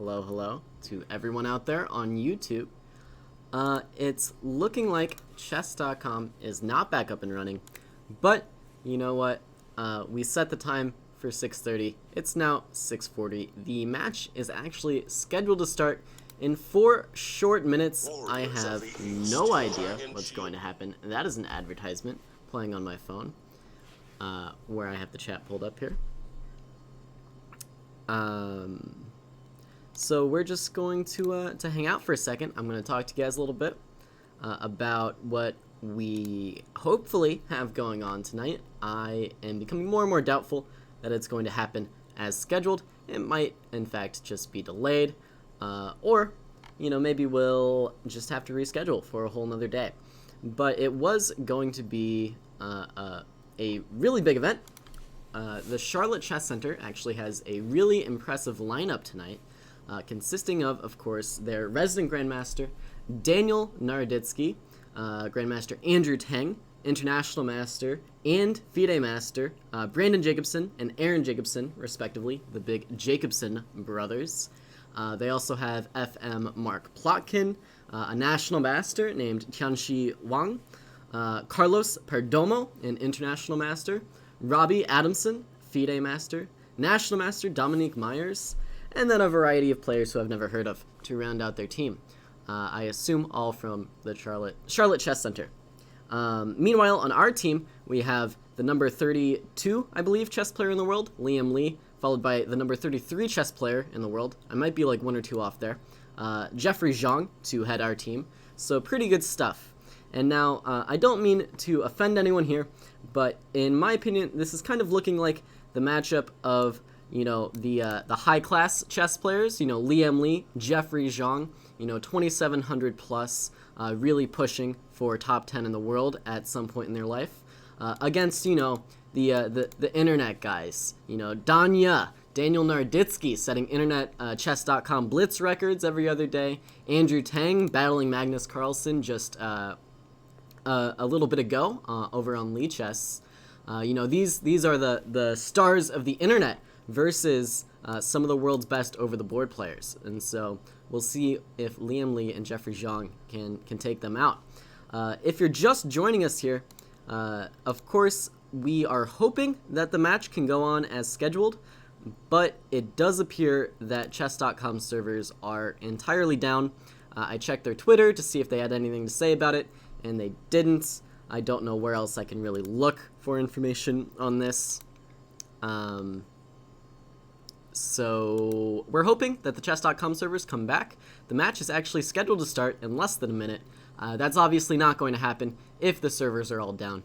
hello to everyone out there on YouTube. It's looking like chess.com is not back up and running, but you know what? We set the time for 6:30. It's now 6:40. The match is actually scheduled to start in 4 short minutes. I have no idea what's going to happen. That is an advertisement playing on my phone, where I have the chat pulled up here. So we're just going to hang out for a second. I'm going to talk to you guys a little bit about what we hopefully have going on tonight. I am becoming more and more doubtful that it's going to happen as scheduled. It might, in fact, just be delayed, or, maybe we'll just have to reschedule for a whole nother day. But it was going to be a really big event. The Charlotte Chess Center actually has a really impressive lineup tonight, consisting of course, their resident Grandmaster, Daniel Naroditsky, Grandmaster Andrew Tang, International Master and FIDE Master, Brandon Jacobson and Aaron Jacobson, respectively, the big Jacobson brothers. They also have FM Mark Plotkin, a National Master named Tianxi Wang, Carlos Perdomo, an International Master, Robbie Adamson, FIDE Master, National Master Dominique Myers, and then a variety of players who I've never heard of to round out their team. I assume all from the Charlotte Chess Center. Meanwhile, on our team, we have the number 32, I believe, chess player in the world, Liam Lee, followed by the number 33 chess player in the world. I might be like 1 or 2 off there. Jeffrey Zhang to head our team. So pretty good stuff. And now, I don't mean to offend anyone here, but in my opinion, this is kind of looking like the matchup of, the high-class chess players, Liam Lee, Jeffrey Zhang, 2,700 plus, really pushing for top 10 in the world at some point in their life, against, the internet guys, Daniel Naroditsky setting internet chess.com blitz records every other day, Andrew Tang battling Magnus Carlsen just a little bit ago over on Lee Chess. These are the stars of the internet versus some of the world's best over-the-board players. And so we'll see if Liam Lee and Jeffrey Zhang can take them out. If you're just joining us here, of course, we are hoping that the match can go on as scheduled, but it does appear that chess.com servers are entirely down. I checked their Twitter to see if they had anything to say about it, and they didn't. I don't know where else I can really look for information on this. So we're hoping that the chess.com servers come back. The match is actually scheduled to start in less than a minute. That's obviously not going to happen if the servers are all down,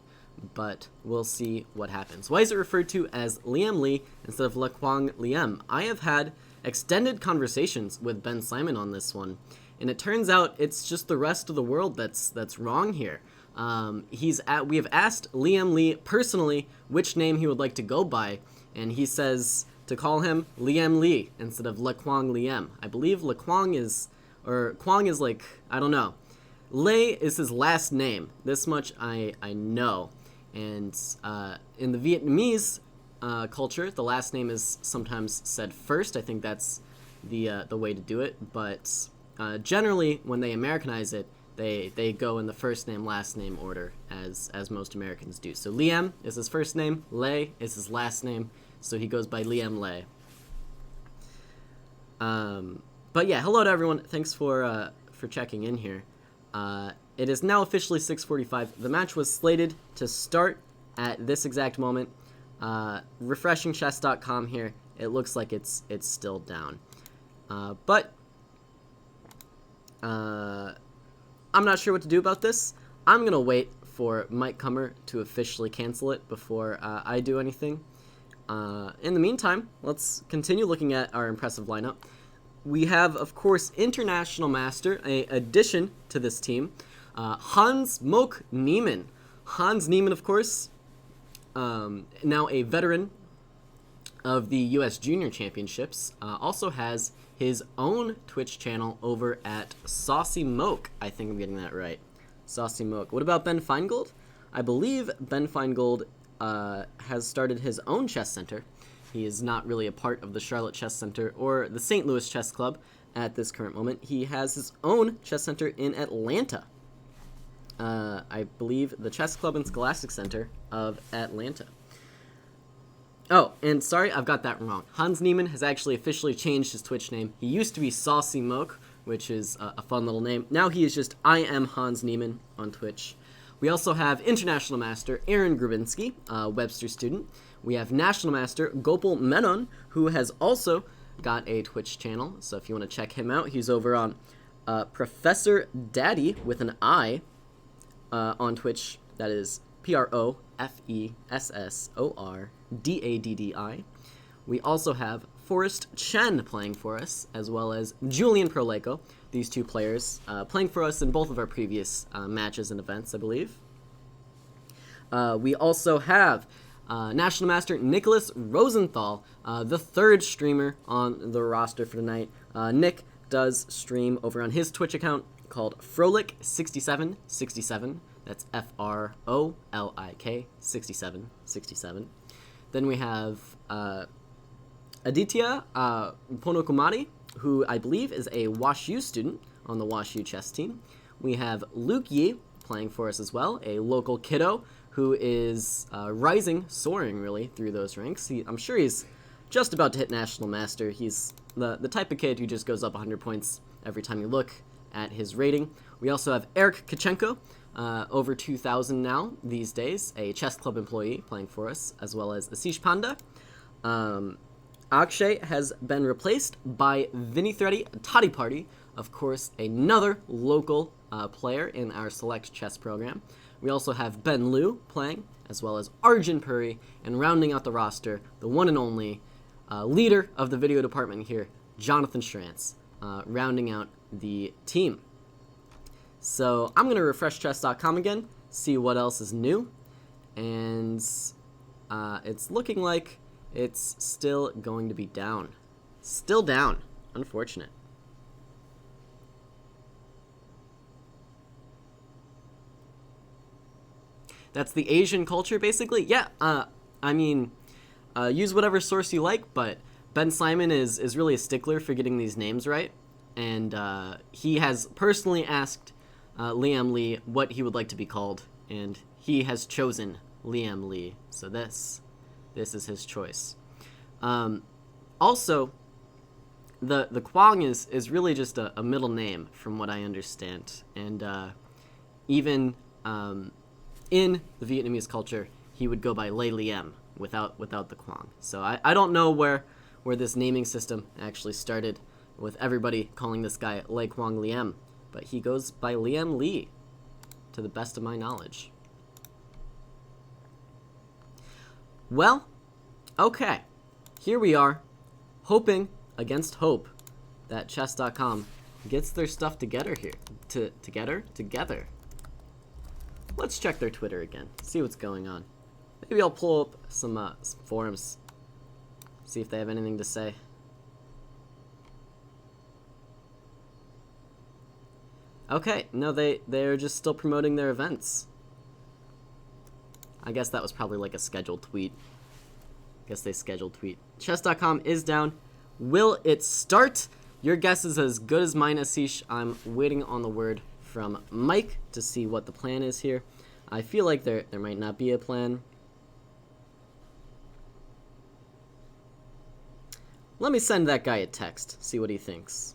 but we'll see what happens. Why is it referred to as Liam Lee instead of Lequang Liem? I have had extended conversations with Ben Simon on this one, and it turns out it's just the rest of the world that's wrong here. We have asked Liam Lee personally which name he would like to go by, and he says to call him Liam Lee instead of Lequang Liem. I believe Lequang is, or Quang is like, I don't know. Lei is his last name. This much I know. And in the Vietnamese culture, the last name is sometimes said first. I think that's the way to do it. But generally, when they Americanize it, they go in the first name, last name order, as most Americans do. So Liam is his first name, Lei is his last name, so he goes by Liam Lei. But yeah, hello to everyone. Thanks for checking in here. It is now officially 6:45. The match was slated to start at this exact moment. Refreshing chess.com here. It looks like it's still down. But I'm not sure what to do about this. I'm going to wait for Mike Kummer to officially cancel it before I do anything. In the meantime, let's continue looking at our impressive lineup. We have, of course, International Master, an addition to this team, Hans Moke Niemann. Hans Niemann, of course, now a veteran of the U.S. Junior Championships, also has his own Twitch channel over at Saucy Moke. I think I'm getting that right. Saucy Moke. What about Ben Feingold? I believe Ben Feingold has started his own chess center, He is not really a part of the Charlotte Chess Center or the St. Louis Chess Club at this current moment. He has his own chess center in Atlanta. I believe the Chess Club and Scholastic Center of Atlanta. Oh, and sorry, I've got that wrong. Hans Niemann has actually officially changed his Twitch name. He used to be Saucy Moke, which is a fun little name. Now he is just I am Hans Niemann on Twitch. We also have International Master Aaron Grabinski, a Webster student. We have National Master Gopal Menon, who has also got a Twitch channel. So if you want to check him out, he's over on Professor Daddy with an I on Twitch. That is ProfessorDaddi. We also have Forrest Chen playing for us, as well as Julian Proleco. These two players playing for us in both of our previous matches and events, I believe. We also have National Master Nicholas Rosenthal, the third streamer on the roster for tonight. Nick does stream over on his Twitch account called Frolik6767. That's Frolik 6767. Then we have Aditya Ponokumari, who I believe is a WashU student on the WashU chess team. We have Luke Yi playing for us as well, a local kiddo who is soaring really through those ranks. I'm sure he's just about to hit National Master. He's the type of kid who just goes up 100 points every time you look at his rating. We also have Eric Kachenko, over 2,000 now these days, a chess club employee playing for us, as well as Asish Panda. Akshay has been replaced by Vinithreddy Toddy Party, of course, another local player in our select chess program. We also have Ben Liu playing, as well as Arjun Puri, and rounding out the roster, the one and only leader of the video department here, Jonathan Schrantz, rounding out the team. So I'm going to refresh chess.com again, see what else is new, and it's looking like it's still going to be down. Still down. Unfortunate. That's the Asian culture, basically? Yeah, I mean, use whatever source you like, but Ben Simon is really a stickler for getting these names right, and he has personally asked Liam Lee what he would like to be called, and he has chosen Liam Lee, so this is his choice. Also, the Kwang is really just a middle name from what I understand, and even in the Vietnamese culture, he would go by Lê Liem without the Kwang. So I don't know where this naming system actually started, with everybody calling this guy Lê Quang Liem, but he goes by Liam Lee, to the best of my knowledge. Well, okay, here we are, hoping against hope that chess.com gets their stuff together here. Together. Let's check their Twitter again, see what's going on. Maybe I'll pull up some forums, see if they have anything to say. Okay, no, they're just still promoting their events. I guess that was probably like a scheduled tweet. Guess they scheduled tweet. Chess.com is down. Will it start? Your guess is as good as mine, Asish. I'm waiting on the word from Mike to see what the plan is here. I feel like there might not be a plan. Let me send that guy a text, see what he thinks.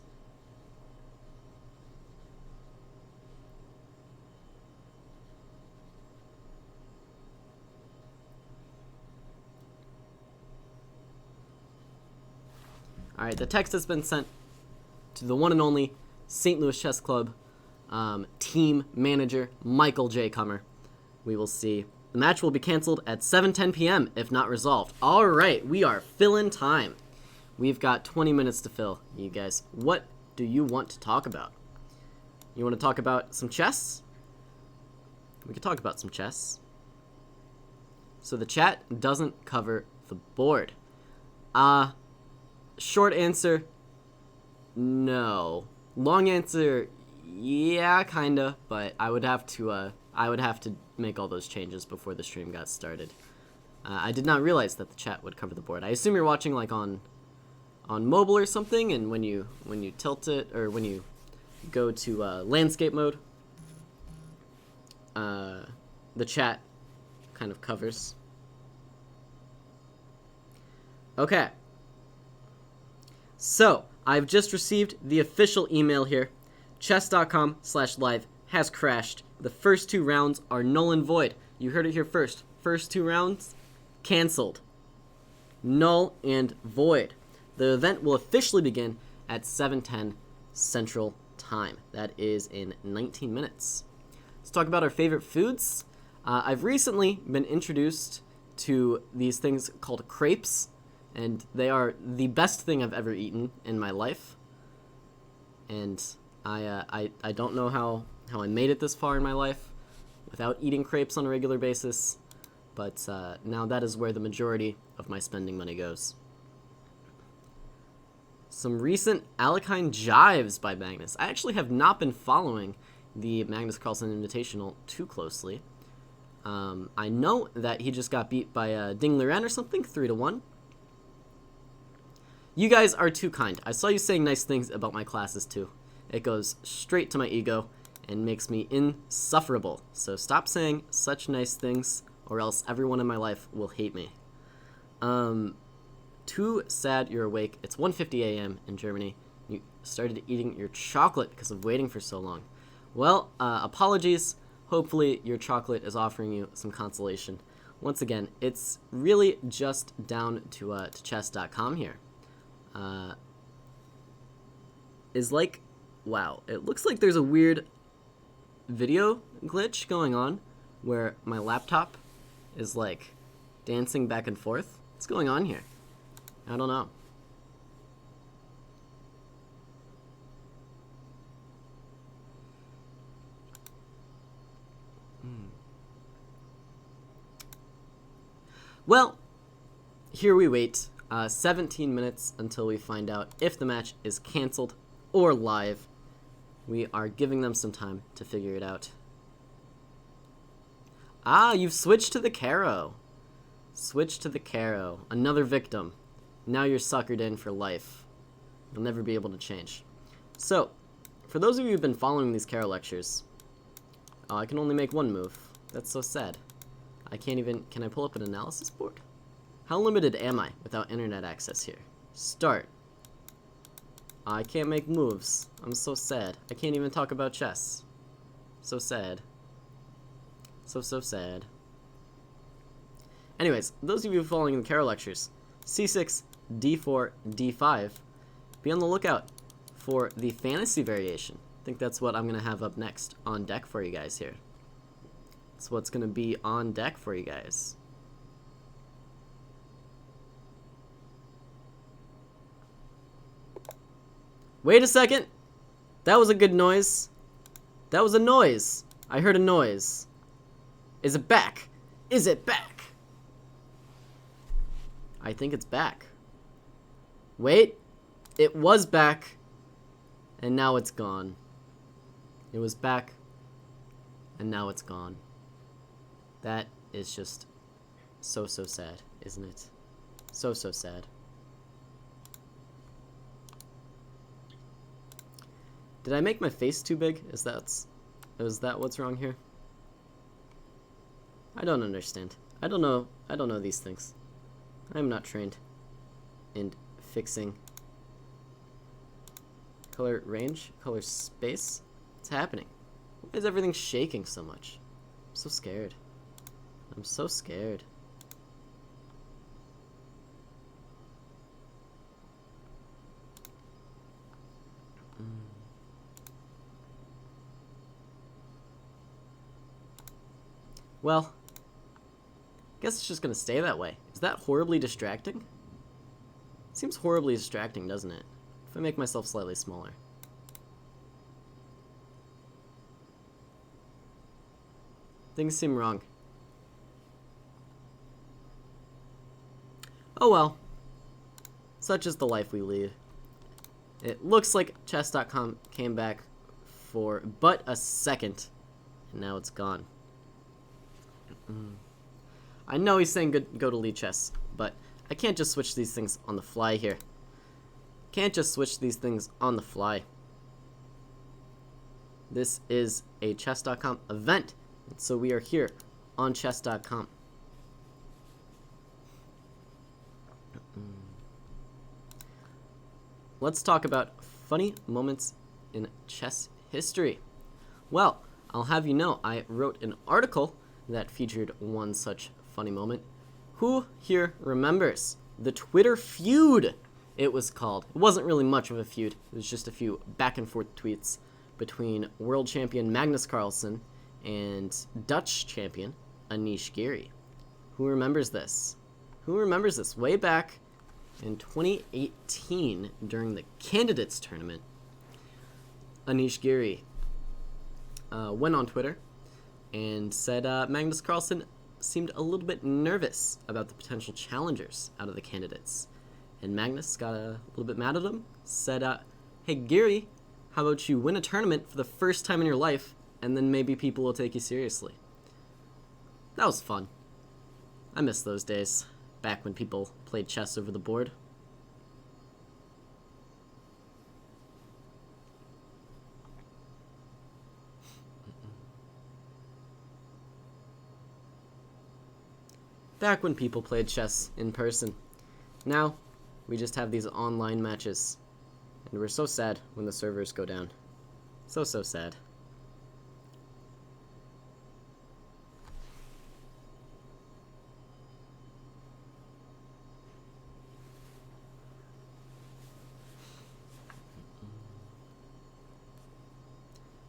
Alright, the text has been sent to the one and only St. Louis Chess Club team manager, Michael J. Kummer. We will see. The match will be canceled at 7:10 p.m. if not resolved. Alright, we are filling time. We've got 20 minutes to fill, you guys. What do you want to talk about? You want to talk about some chess? We could talk about some chess. So the chat doesn't cover the board. Short answer, no. Long answer, yeah, kinda, but I would have to make all those changes before the stream got started. I did not realize that the chat would cover the board. I assume you're watching like on mobile or something, and when you tilt it, or when you go to landscape mode, the chat kind of covers. Okay. So, I've just received the official email here. Chess.com/live has crashed. The first 2 rounds are null and void. You heard it here first. First 2 rounds, canceled. Null and void. The event will officially begin at 7:10 Central Time. That is in 19 minutes. Let's talk about our favorite foods. I've recently been introduced to these things called crepes, and they are the best thing I've ever eaten in my life. And I don't know how I made it this far in my life without eating crepes on a regular basis, but now that is where the majority of my spending money goes. Some recent Alekhine jives by Magnus. I actually have not been following the Magnus Carlsen Invitational too closely. I know that he just got beat by Ding Liren or something, 3-1. You guys are too kind. I saw you saying nice things about my classes too. It goes straight to my ego and makes me insufferable. So stop saying such nice things, or else everyone in my life will hate me. Too sad you're awake. It's 1:50 a.m. in Germany. You started eating your chocolate because of waiting for so long. Well, apologies. Hopefully your chocolate is offering you some consolation. Once again, it's really just down to chess.com here. Is like, wow, it looks like there's a weird video glitch going on where my laptop is like dancing back and forth. What's going on here? I don't know. Well, here we wait 17 minutes until we find out if the match is canceled or live. We are giving them some time to figure it out. Ah, you've switched to the Caro. Switch to the Caro. Another victim. Now you're suckered in for life. You'll never be able to change. So, for those of you who've been following these Caro lectures, I can only make one move. That's so sad. I can't even... Can I pull up an analysis board? How limited am I without internet access here? Start. I can't make moves. I'm so sad. I can't even talk about chess. So sad. So sad. Anyways, those of you following the Caro lectures, c6, d4, d5, be on the lookout for the fantasy variation. I think that's what I'm going to have up next on deck for you guys here. That's what's going to be on deck for you guys. Wait a second. That was a good noise. That was a noise. I heard a noise. Is it back? Is it back? I think it's back. Wait. It was back. And now it's gone. It was back. And now it's gone. That is just so sad, isn't it? So sad. Did I make my face too big? Is that what's wrong here? I don't understand. I don't know these things. I'm not trained in fixing color range, color space. What's happening? Why is everything shaking so much? I'm so scared. I'm so scared. Well, I guess it's just gonna stay that way. Is that horribly distracting? It seems horribly distracting, doesn't it? If I make myself slightly smaller. Things seem wrong. Oh well. Such is the life we lead. It looks like chess.com came back for but a second, and now it's gone. I know he's saying go to lead chess, but I can't just switch these things on the fly here. Can't just switch these things on the fly. This is a chess.com event, so we are here on chess.com. Let's talk about funny moments in chess history. Well, I'll have you know, I wrote an article that featured one such funny moment. Who here remembers the Twitter feud? It was called. It wasn't really much of a feud. It was just a few back and forth tweets between world champion Magnus Carlsen and Dutch champion Anish Giri. Who remembers this? Who remembers this? Way back in 2018 during the Candidates Tournament, Anish Giri went on Twitter and said Magnus Carlsen seemed a little bit nervous about the potential challengers out of the candidates. And Magnus got a little bit mad at him, said, hey Giri, how about you win a tournament for the first time in your life, and then maybe people will take you seriously. That was fun. I miss those days, back when people played chess over the board. Back when people played chess in person. Now, we just have these online matches. And we're so sad when the servers go down. So sad.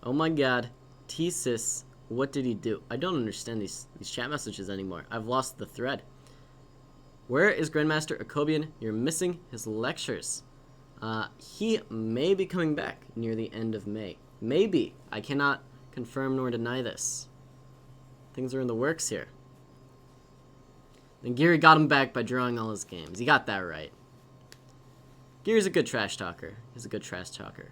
Oh my god. T-Sys, what did he do? I don't understand these chat messages anymore. I've lost the thread. Where is Grandmaster Akobian? You're missing his lectures. He may be coming back near the end of May. Maybe. I cannot confirm nor deny this. Things are in the works here. Then Giri got him back by drawing all his games. He got that right. Giri's a good trash talker. He's a good trash talker.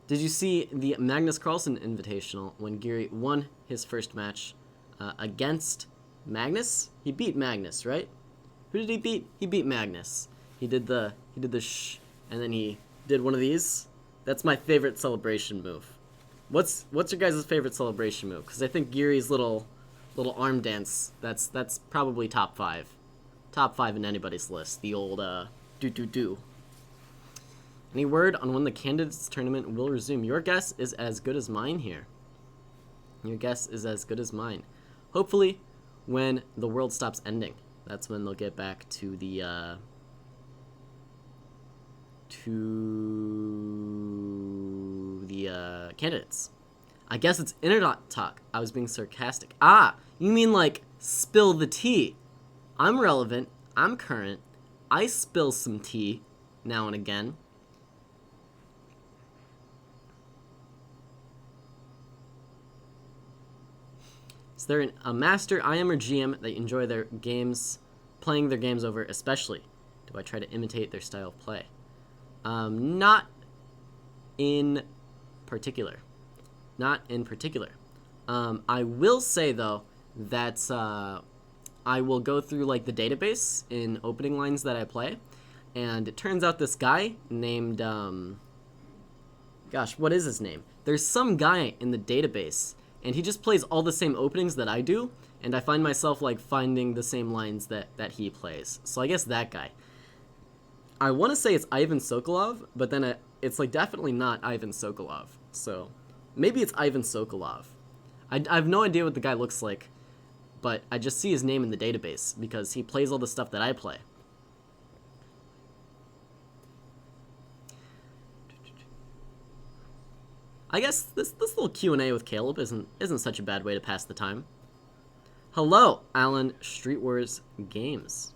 Did you see the Magnus Carlsen Invitational when Giri won his first match against Magnus? He beat Magnus, right? Who did he beat? He beat Magnus. He did the shh, and then he did one of these. That's my favorite celebration move. What's your guys' favorite celebration move? Because I think Giri's little arm dance, that's probably top 5. Top 5 in anybody's list. The old do. Any word on when the Candidates Tournament will resume? Your guess is as good as mine here. Your guess is as good as mine. Hopefully, when the world stops ending, that's when they'll get back to the candidates. I guess it's internet talk. I was being sarcastic. Ah, you mean like spill the tea? I'm relevant. I'm current. I spill some tea now and again. Is there a master IM or GM that you enjoy their games, playing their games over especially? Do I try to imitate their style of play? Not in particular. Not in particular. I will say, though, that I will go through like the database in opening lines that I play, and it turns out this guy named, gosh, what is his name? There's some guy in the database, and he just plays all the same openings that I do, and I find myself like finding the same lines that he plays. So I guess that guy. I want to say it's Ivan Sokolov, but then it's like definitely not Ivan Sokolov. So maybe it's Ivan Sokolov. I have no idea what the guy looks like, but I just see his name in the database because he plays all the stuff that I play. I guess this little Q&A with Caleb isn't such a bad way to pass the time. Hello, Alan Street Wars Games.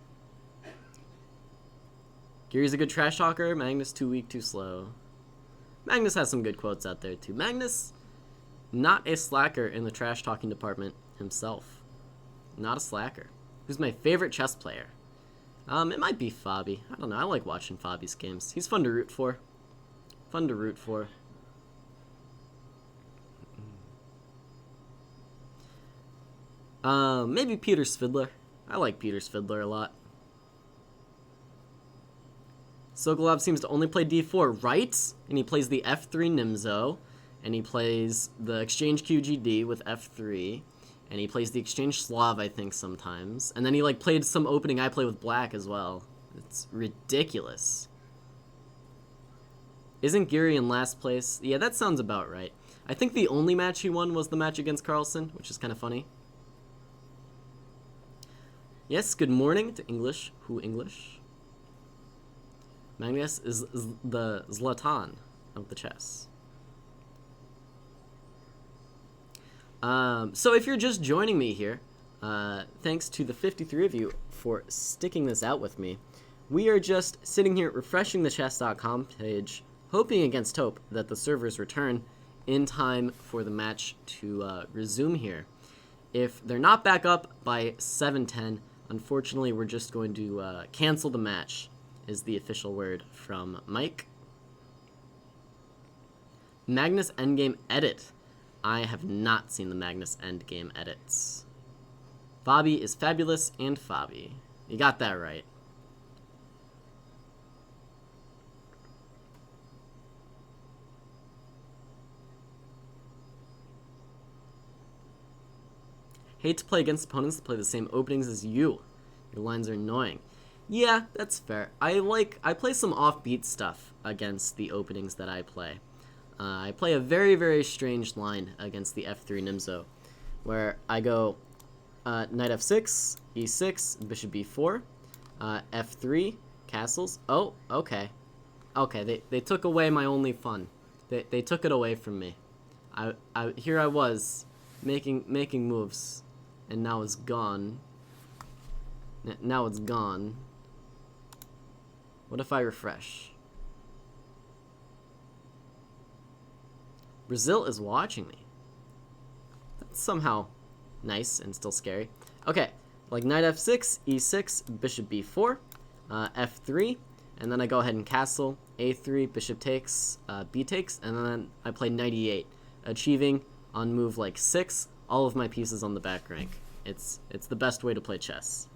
Giri's a good trash talker. Magnus too weak, too slow. Magnus has some good quotes out there too. Magnus, not a slacker in the trash talking department himself. Not a slacker. Who's my favorite chess player? It might be Fabi. I don't know. I like watching Fabi's games. He's fun to root for. Fun to root for. Maybe Peter's Fiddler. I like Peter's Fiddler a lot. Sokolov seems to only play d4, right? And he plays the f3 Nimzo, and he plays the exchange QGD with f3, and he plays the exchange Slav, I think, sometimes. And then he, like, played some opening I play with black as well. It's ridiculous. Isn't Geary in last place? Yeah, that sounds about right. I think the only match he won was the match against Carlsen, which is kind of funny. Yes, good morning to English. Who English? Magnus is the Zlatan of the chess. So if you're just joining me here, thanks to the 53 of you for sticking this out with me. We are just sitting here refreshing the chess.com page, hoping against hope that the servers return in time for the match to resume here. If they're not back up by 7:10, unfortunately we're just going to cancel the match, is the official word from Mike. Magnus Endgame edit. I have not seen the Magnus Endgame edits. Fabi is fabulous and Fabi. You got that right. Hate to play against opponents that play the same openings as you. Your lines are annoying. Yeah, that's fair. I play some offbeat stuff against the openings that I play. I play a very, very strange line against the f3 Nimzo, where I go knight f6, e6, bishop b4, f3, castles. Oh, okay. Okay, they took away my only fun. They took it away from me. Here I was, making moves, and now it's gone. Now it's gone. What if I refresh? Brazil is watching me. That's somehow nice and still scary. Okay, like knight f6, e6, bishop b4, f3, and then I go ahead and castle, a3, bishop takes, b takes, and then I play knight e8, achieving on move like 6 all of my pieces on the back rank. It's the best way to play chess.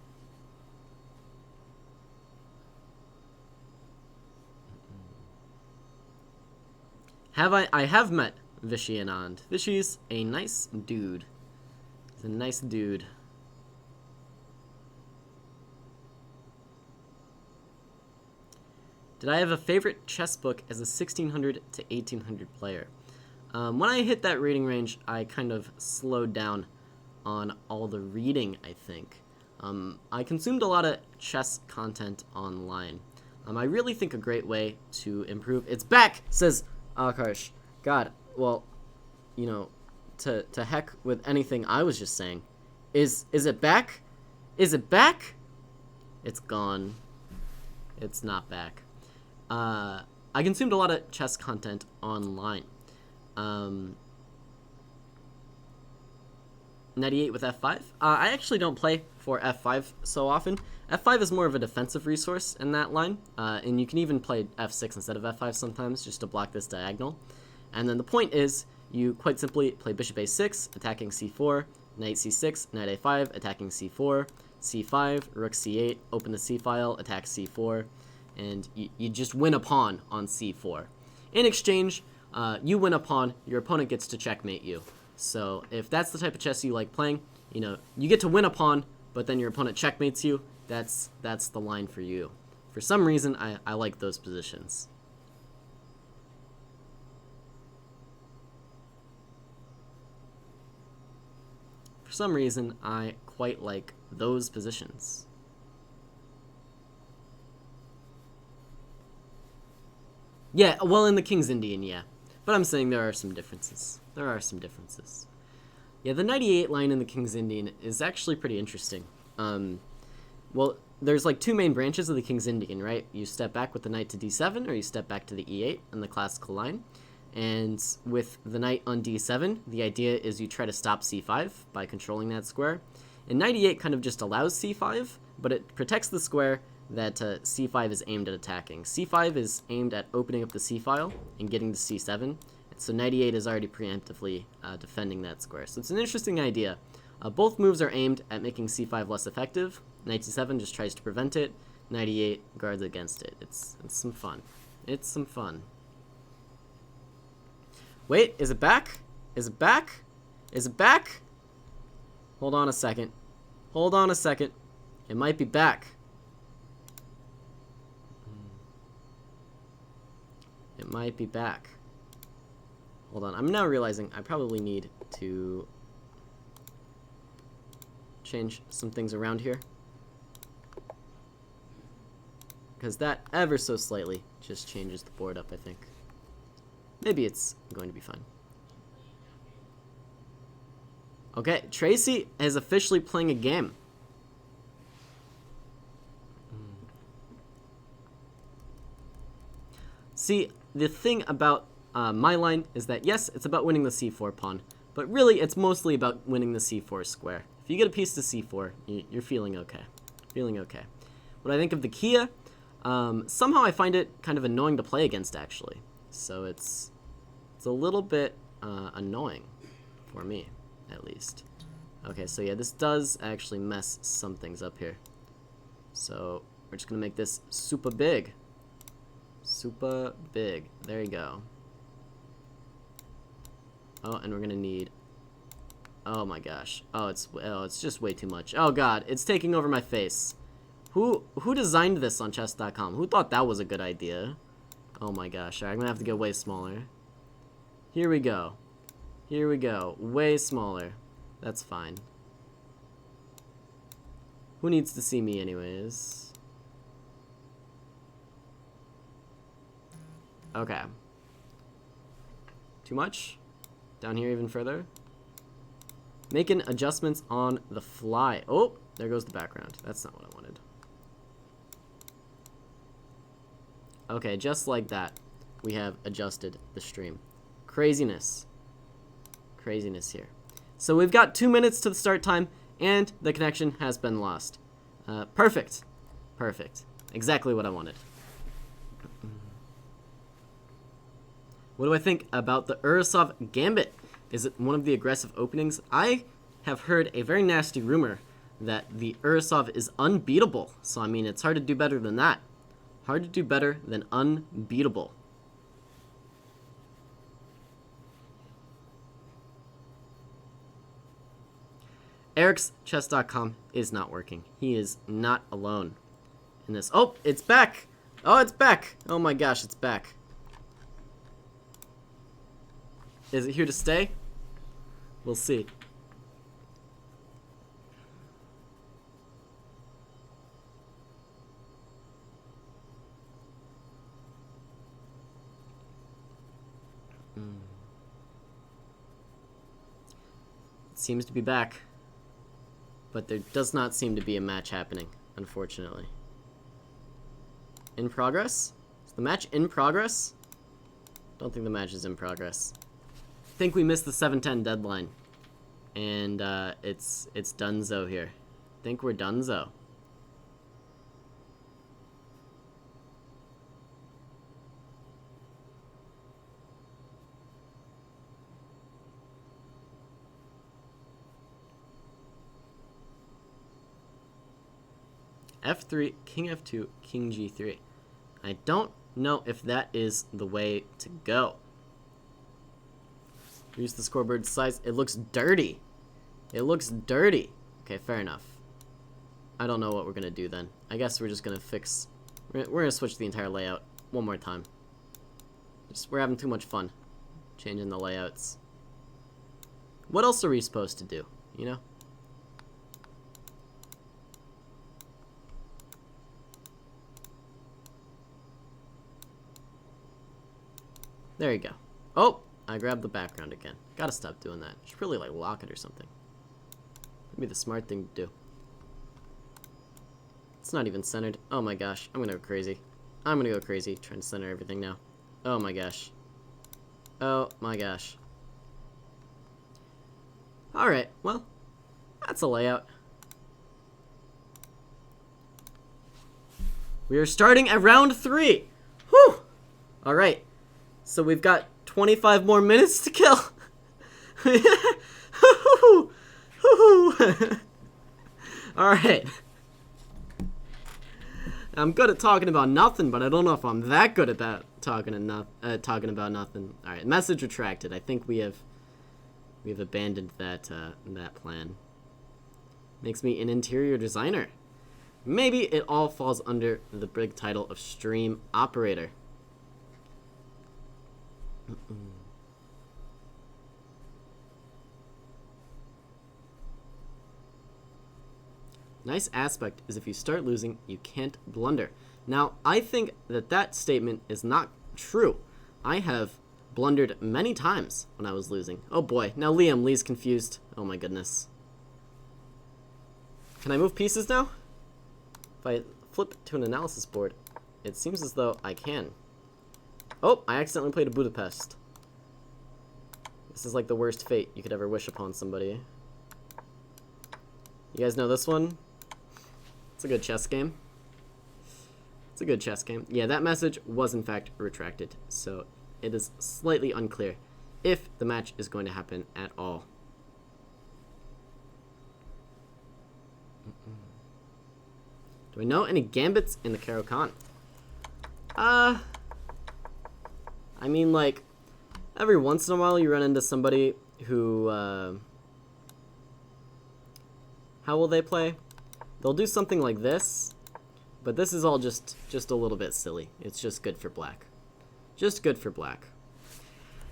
I have met Vishy Anand. Vishy's a nice dude. He's a nice dude. Did I have a favorite chess book as a 1600 to 1800 player? When I hit that reading range, I kind of slowed down on all the reading, I think. I consumed a lot of chess content online. I really think a great way to improve... It's back, says Akash. God, well, you know, to heck with anything I was just saying. Is it back? Is it back? It's gone. It's not back. I consumed a lot of chess content online. Knight e8 with f5. I actually don't play for f5 so often. f5 is more of a defensive resource in that line, and you can even play f6 instead of f5 sometimes just to block this diagonal. And then the point is, you quite simply play bishop a6, attacking c4, knight c6, knight a5, attacking c4, c5, rook c8, open the c-file, attack c4, and you just win a pawn on c4. In exchange, you win a pawn, your opponent gets to checkmate you. So if that's the type of chess you like playing, you know, you get to win a pawn, but then your opponent checkmates you, that's the line for you. For some reason, I like those positions. For some reason, I quite like those positions. Yeah, well, in the King's Indian, yeah. But I'm saying there are some differences. There are some differences. Yeah, the knight e8 line in the King's Indian is actually pretty interesting. Well, there's like two main branches of the King's Indian, right? You step back with the knight to d7, or you step back to the e8 in the classical line. And with the knight on d7, the idea is you try to stop c5 by controlling that square. And knight e8 kind of just allows c5, but it protects the square that c5 is aimed at attacking. c5 is aimed at opening up the c-file and getting to c7. So knight e8 is already preemptively defending that square. So it's an interesting idea Both moves are aimed at making c5 less effective. Knight c7 just tries to prevent it. Knight e8 guards against it. It's some fun. It's some fun. Wait, is it back? Is it back? Is it back? Hold on a second. Hold on a second. It might be back. It might be back. Hold on. I'm now realizing I probably need to change some things around here, because that ever so slightly just changes the board up, I think. Maybe it's going to be fine. Okay, Tracy is officially playing a game. See, the thing about my line is that, yes, it's about winning the c4 pawn, but really it's mostly about winning the c4 square. If you get a piece to c4, you're feeling okay. Feeling okay. What I think of the Kia, somehow I find it kind of annoying to play against, actually. So it's a little bit annoying for me, at least. Okay, so yeah, this does actually mess some things up here. So we're just going to make this super big. Super big. There you go. Oh, and we're going to need... Oh my gosh. Oh, it's just way too much. Oh god, it's taking over my face. Who designed this on chess.com? Who thought that was a good idea? Oh my gosh. All right, I'm going to have to get way smaller. Here we go. Here we go. Way smaller. That's fine. Who needs to see me anyways? Okay. Too much? Down here even further? Making adjustments on the fly. Oh, there goes the background. That's not what I wanted. Okay, just like that, we have adjusted the stream. Craziness. Craziness here. So we've got 2 minutes to the start time, and the connection has been lost. Perfect. Perfect. Exactly what I wanted. What do I think about the Urasov Gambit? Is it one of the aggressive openings? I have heard a very nasty rumor that the Urasov is unbeatable. So, I mean, it's hard to do better than that. Hard to do better than unbeatable. Eric's chess.com is not working. He is not alone in this. Oh, it's back. Oh, it's back. Oh my gosh, it's back. Is it here to stay? We'll see. It seems to be back. But there does not seem to be a match happening, unfortunately. In progress? Is the match in progress? Don't think the match is in progress. I think we missed the 7:10 deadline. And it's donezo here. I think we're donezo. F3, king F2, king G3. I don't know if that is the way to go. Use the scoreboard size. It looks dirty. It looks dirty. Okay, fair enough. I don't know what we're going to do then. I guess we're just going to fix... We're going to switch the entire layout one more time. We're having too much fun changing the layouts. What else are we supposed to do, you know? There you go. Oh, I grabbed the background again. Gotta stop doing that. Should really like lock it or something. That'd be the smart thing to do. It's not even centered. Oh my gosh, I'm gonna go crazy. I'm gonna go crazy trying to center everything now. Oh my gosh. Oh my gosh. Alright, well, that's a layout. We are starting at round 3. Whew! Alright. So we've got 25 more minutes to kill. Alright. I'm good at talking about nothing, but I don't know if I'm that good at that talking about nothing. Alright, message retracted. I think we have abandoned that plan. Makes me an interior designer. Maybe it all falls under the big title of stream operator. Nice aspect is if you start losing, you can't blunder. Now, I think that statement is not true. I have blundered many times when I was losing. Oh boy, now Lee's confused. Oh my goodness. Can I move pieces now? If I flip to an analysis board, it seems as though I can. Oh, I accidentally played a Budapest. This is like the worst fate you could ever wish upon somebody. You guys know this one? It's a good chess game. It's a good chess game. Yeah, that message was in fact retracted, so it is slightly unclear if the match is going to happen at all. Do I know any gambits in the Caro-Kann? I mean, like, every once in a while you run into somebody who, how will they play? They'll do something like this, but this is all just a little bit silly. It's just good for black. Just good for black.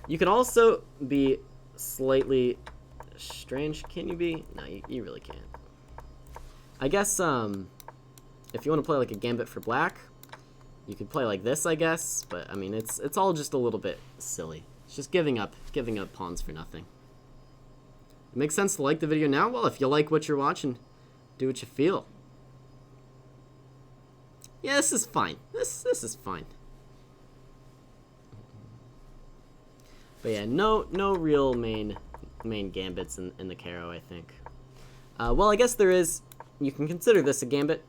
You can also be slightly strange. Can you be? No, you really can't. I guess, if you want to play like a gambit for black, you could play like this, I guess, but I mean, it's all just a little bit silly. It's just giving up pawns for nothing. It makes sense to like the video now? Well, if you like what you're watching, do what you feel. Yeah, this is fine. This is fine. But yeah, no real main gambits in the Caro, I think. Well, I guess there is. You can consider this a gambit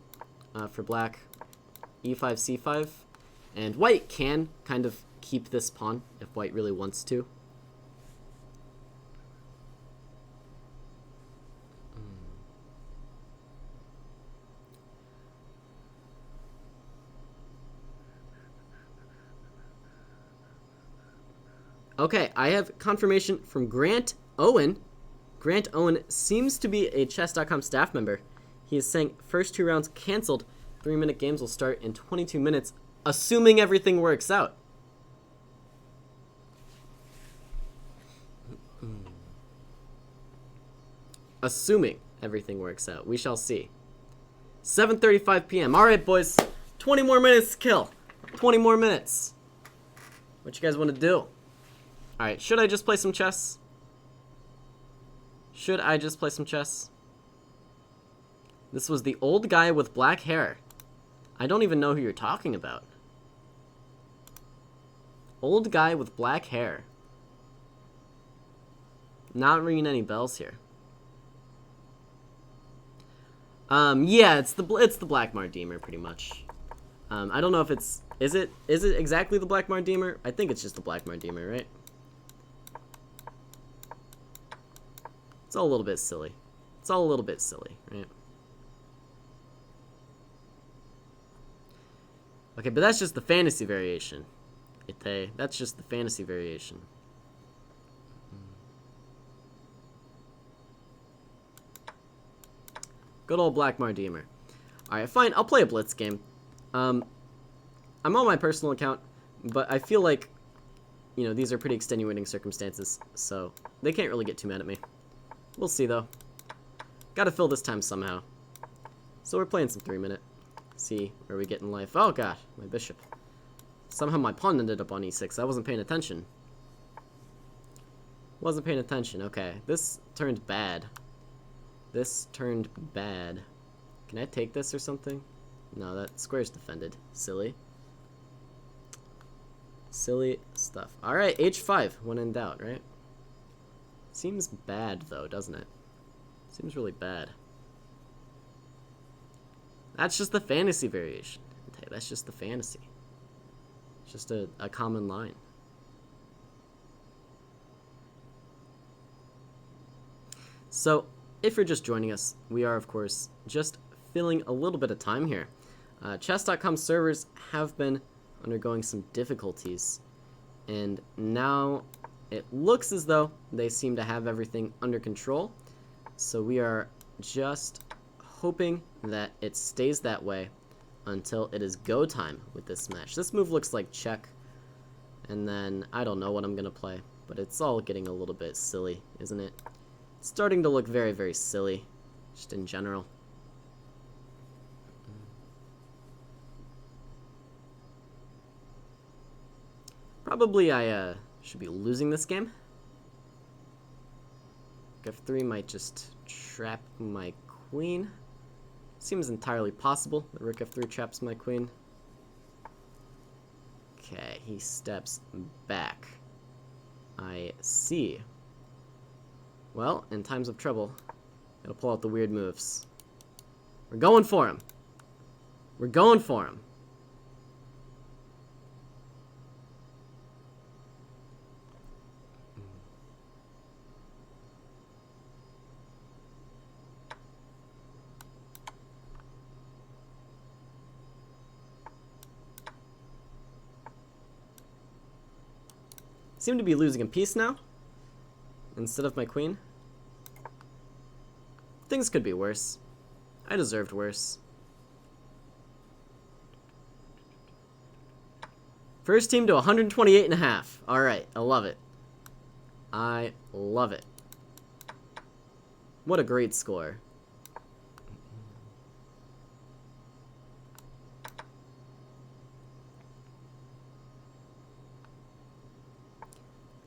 for black. E5, C5, and white can kind of keep this pawn if white really wants to. Okay, I have confirmation from Grant Owen. Grant Owen seems to be a chess.com staff member. He is saying first 2 rounds canceled. 3-minute games will start in 22 minutes, assuming everything works out. Assuming everything works out. We shall see. 7:35 p.m. All right, boys. 20 more minutes to kill. 20 more minutes. What you guys want to do? All right, should I just play some chess? Should I just play some chess? This was the old guy with black hair. I don't even know who you're talking about. Old guy with black hair. Not ringing any bells here. Yeah, it's the Black Mardemer pretty much. I don't know if it's is it exactly the Black Mardemer? I think it's just the Black Mardemer, right? It's all a little bit silly. It's all a little bit silly, right? Okay, but that's just the fantasy variation. That's just the fantasy variation. Good old Black Mardemer. Alright, fine, I'll play a blitz game. I'm on my personal account, but I feel like, you know, these are pretty extenuating circumstances, so they can't really get too mad at me. We'll see, though. Gotta fill this time somehow. So we're playing some 3-minute. See where we get in life. Oh god, my bishop. Somehow my pawn ended up on e6. I wasn't paying attention. Wasn't paying attention. Okay, this turned bad. This turned bad. Can I take this or something? No, that square's defended. Silly. Silly stuff. Alright, h5. When in doubt, right? Seems bad, though, doesn't it? Seems really bad. That's just the fantasy variation. Okay, that's just the fantasy. It's just a common line. So, if you're just joining us, we are, of course, just filling a little bit of time here. Chess.com servers have been undergoing some difficulties, and now it looks as though they seem to have everything under control. So we are just hoping that it stays that way until it is go time with this match. This move looks like check, and then I don't know what I'm gonna play, but it's all getting a little bit silly, isn't it? It's starting to look very, very silly, just in general. Probably I should be losing this game. F3 might just trap my queen. Seems entirely possible that Rook F3 traps my queen. Okay, he steps back. I see. Well, in times of trouble, it'll pull out the weird moves. We're going for him. We're going for him. Seem to be losing a piece now instead of my queen. Things could be worse. I deserved worse. First team to 128.5. Alright, I love it. I love it. What a great score.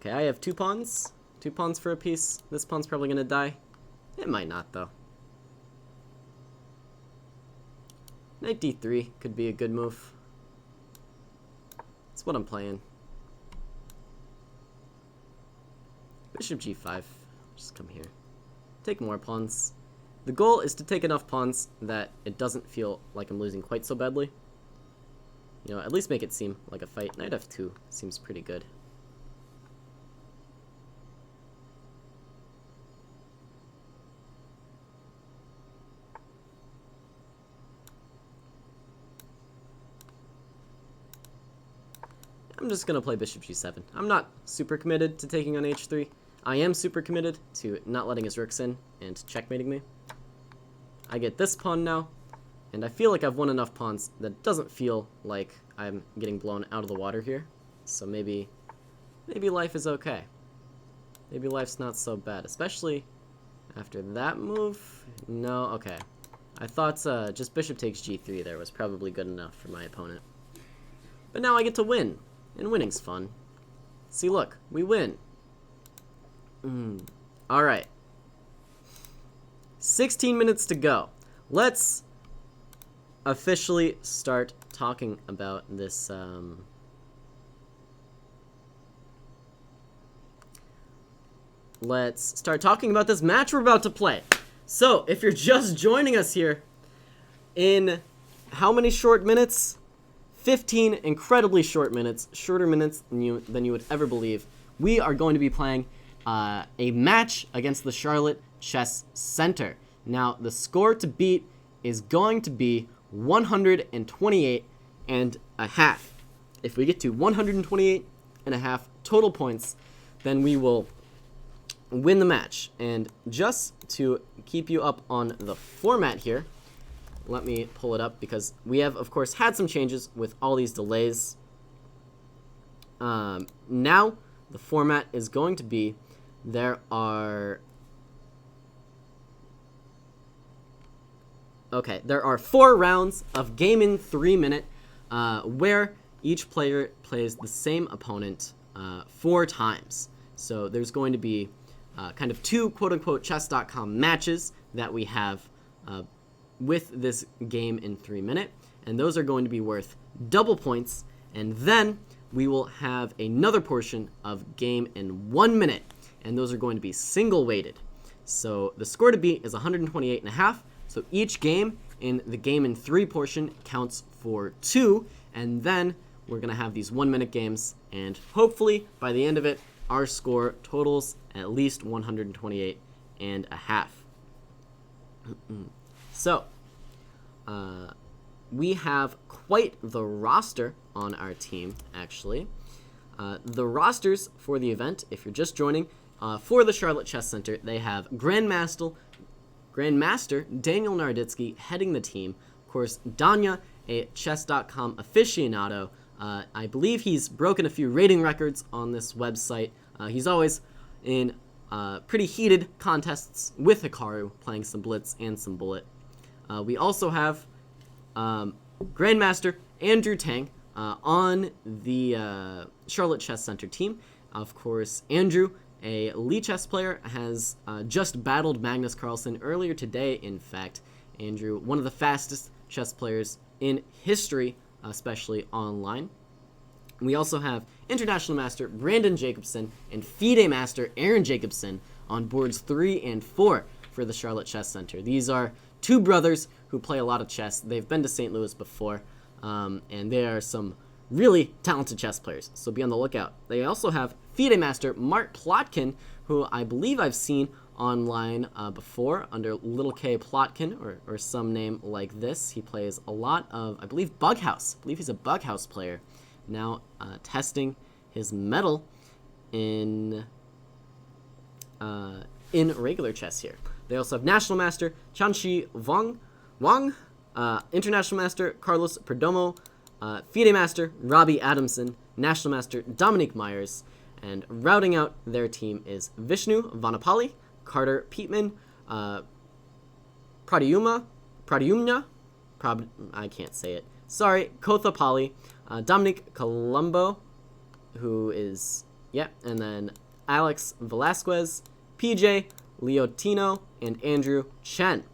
Okay, I have two pawns. Two pawns for a piece. This pawn's probably gonna die. It might not, though. Knight d3 could be a good move. That's what I'm playing. Bishop g5. Just come here. Take more pawns. The goal is to take enough pawns that it doesn't feel like I'm losing quite so badly. You know, at least make it seem like a fight. Knight f2 seems pretty good. I'm just going to play bishop g7. I'm not super committed to taking on h3. I am super committed to not letting his rooks in and checkmating me. I get this pawn now, and I feel like I've won enough pawns that it doesn't feel like I'm getting blown out of the water here. So maybe life is okay. Maybe life's not so bad, especially after that move. No, okay. I thought just bishop takes g3 there was probably good enough for my opponent. But now I get to win. And winning's fun. See, look, we win. Alright. 16 minutes to go. Let's officially start talking about this, let's start talking about this match we're about to play. So, if you're just joining us here, in how many short minutes? 15 incredibly short minutes, shorter minutes than you would ever believe. We are going to be playing a match against the Charlotte Chess Center. Now, the score to beat is going to be 128.5. If we get to 128.5 total points, then we will win the match. And just to keep you up on the format here, let me pull it up because we have, of course, had some changes with all these delays. Now, the format is going to be, there are 4 rounds of game in 3 minute, where each player plays the same opponent 4 times. So there's going to be kind of 2 quote-unquote chess.com matches that we have with this game in 3 minute, and those are going to be worth double points, and then we will have another portion of game in 1 minute, and those are going to be single weighted. So the score to beat is 128.5, so each game in the game in 3 portion counts for 2, and then we're going to have these 1 minute games, and hopefully by the end of it, our score totals at least 128.5. So, we have quite the roster on our team, actually. The rosters for the event, if you're just joining, for the Charlotte Chess Center, they have Grandmaster Daniel Naroditsky heading the team. Of course, Danya, a chess.com aficionado. I believe he's broken a few rating records on this website. He's always in pretty heated contests with Hikaru, playing some Blitz and some Bullet. We also have Grandmaster Andrew Tang on the Charlotte Chess Center team. Of course, Andrew, a Lee chess player, has just battled Magnus Carlsen earlier today, in fact. Andrew, one of the fastest chess players in history, especially online. We also have International Master Brandon Jacobson and FIDE Master Aaron Jacobson on boards 3 and 4 for the Charlotte Chess Center. These are two brothers who play a lot of chess. They've been to St. Louis before, and they are some really talented chess players, so be on the lookout. They also have FIDE Master Mark Plotkin, who I believe I've seen online before under Little K Plotkin or some name like this. He plays a lot of, I believe, Bughouse. I believe he's a Bughouse player. Now testing his mettle in regular chess here. They also have National Master Chanchi Wang, International Master Carlos Perdomo, FIDE Master Robbie Adamson, National Master Dominique Myers, and routing out their team is Vishnu Vanapali, Carter Pietman, Pradyumna, I can't say it. Sorry, Kotha Pali, Dominic Colombo, who is, and then Alex Velasquez, PJ Leotino, and Andrew Chen.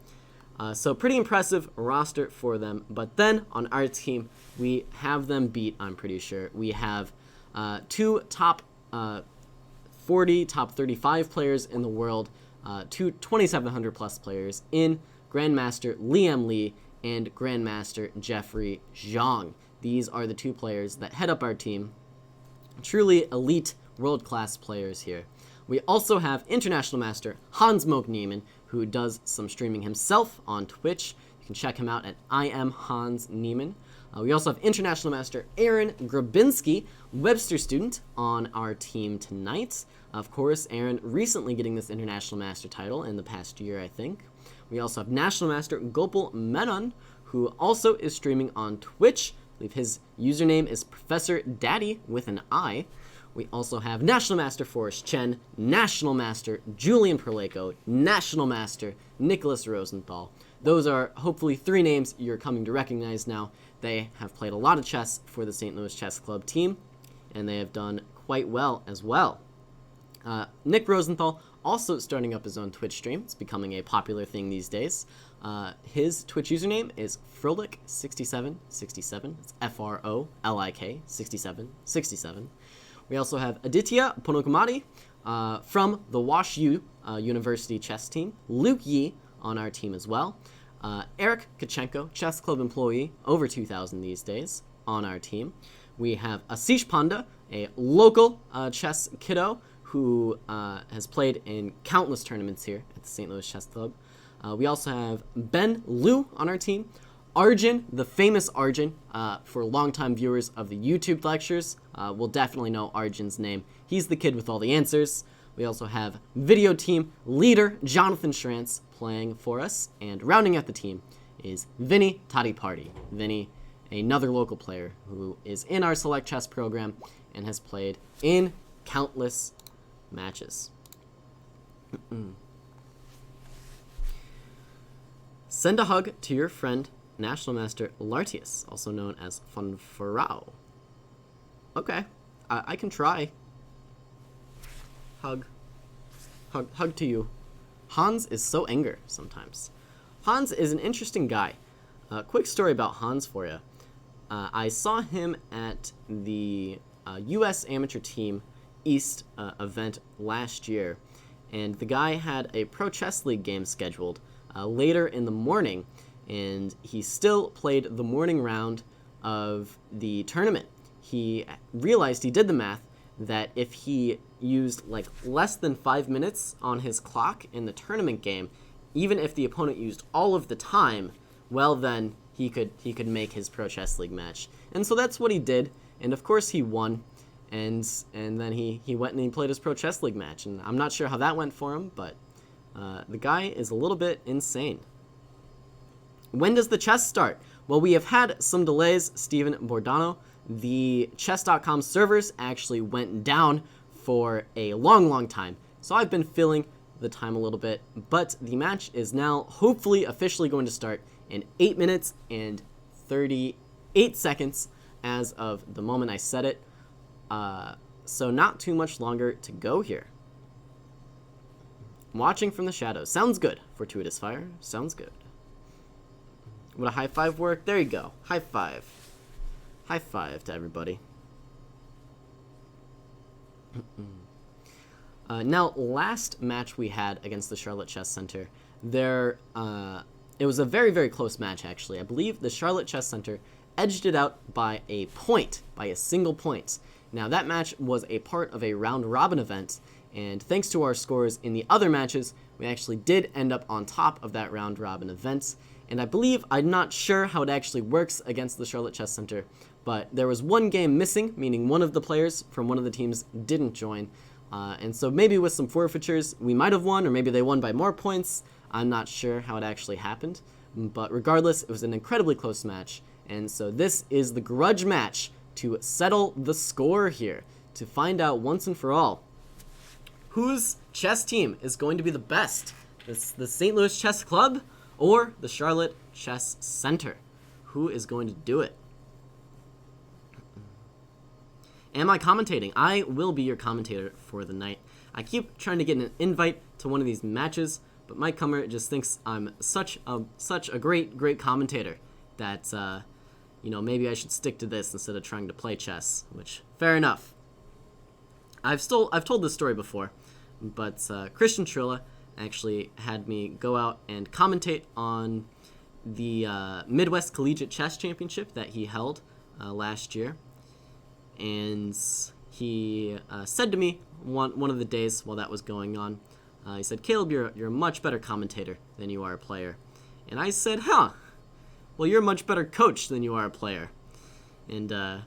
So pretty impressive roster for them. But then on our team, we have them beat, I'm pretty sure. We have two top 40, top 35 players in the world, two 2,700 plus players in Grandmaster Liam Lee and Grandmaster Jeffrey Zhang. These are the two players that head up our team. Truly elite, world-class players here. We also have International Master Hans Moak Niemann, who does some streaming himself on Twitch. You can check him out at I am Hans Niemann. We also have International Master Aaron Grabinski, Webster student, on our team tonight. Of course, Aaron recently getting this International Master title in the past year, I think. We also have National Master Gopal Menon, who also is streaming on Twitch. I believe his username is Professor Daddy with an I. We also have National Master Forrest Chen, National Master Julian Perleco, National Master Nicholas Rosenthal. Those are hopefully three names you're coming to recognize now. They have played a lot of chess for the St. Louis Chess Club team, and they have done quite well as well. Nick Rosenthal also starting up his own Twitch stream. It's becoming a popular thing these days. His Twitch username is Frolik6767. It's F-R-O-L-I-K 6767. We also have Aditya Ponokumari from the Wash U University chess team. Luke Yi on our team as well. Eric Kachenko, chess club employee, over 2,000 these days, on our team. We have Asish Panda, a local chess kiddo who has played in countless tournaments here at the St. Louis Chess Club. We also have Ben Liu on our team. Arjun, the famous Arjun, for longtime viewers of the YouTube lectures, will definitely know Arjun's name. He's the kid with all the answers. We also have video team leader Jonathan Schrantz playing for us, and rounding out the team is Vinny Tadiparty. Vinny, another local player who is in our Select Chess program and has played in countless matches. Send a hug to your friend National Master Lartius, also known as Von Farao. Okay, I can try. Hug to you. Hans is so anger sometimes. Hans is an interesting guy. Quick story about Hans for you. I saw him at the U.S. Amateur Team East event last year, and the guy had a Pro Chess League game scheduled later in the morning, and he still played the morning round of the tournament. He realized, he did the math, that if he used like less than 5 minutes on his clock in the tournament game, even if the opponent used all of the time, well then he could make his Pro Chess League match. And so that's what he did, and of course he won. And then he went and he played his Pro Chess League match, and I'm not sure how that went for him, but the guy is a little bit insane. When does the chess start? Well, we have had some delays, Steven Bordano. The chess.com servers actually went down for a long time, so I've been filling the time a little bit, but the match is now hopefully officially going to start in 8 minutes and 38 seconds as of the moment I said it. So not too much longer to go here. Watching from the shadows. Sounds good. Fortuitous Fire. Sounds good. Would a high five work? There you go. High five. High five to everybody. Now, last match we had against the Charlotte Chess Center, it was a very close match, actually. I believe the Charlotte Chess Center edged it out by a point, by a single point. Now, that match was a part of a round-robin event, and thanks to our scores in the other matches, we actually did end up on top of that round-robin event. And I believe, I'm not sure how it actually works against the Charlotte Chess Center, but there was one game missing, meaning one of the players from one of the teams didn't join. And so maybe with some forfeitures, we might have won, or maybe they won by more points. I'm not sure how it actually happened. But regardless, it was an incredibly close match. And so this is the grudge match to settle the score here, to find out once and for all whose chess team is going to be the best. The St. Louis Chess Club or the Charlotte Chess Center? Who is going to do it? Am I commentating? I will be your commentator for the night. I keep trying to get an invite to one of these matches, but Mike Kummer just thinks I'm such a great commentator that maybe I should stick to this instead of trying to play chess. Which, fair enough. I've told this story before, but Christian Trilla actually had me go out and commentate on the Midwest Collegiate Chess Championship that he held last year. And he said to me one of the days while that was going on, he said, "Caleb, you're a much better commentator than you are a player." And I said, "Huh, well, you're a much better coach than you are a player." And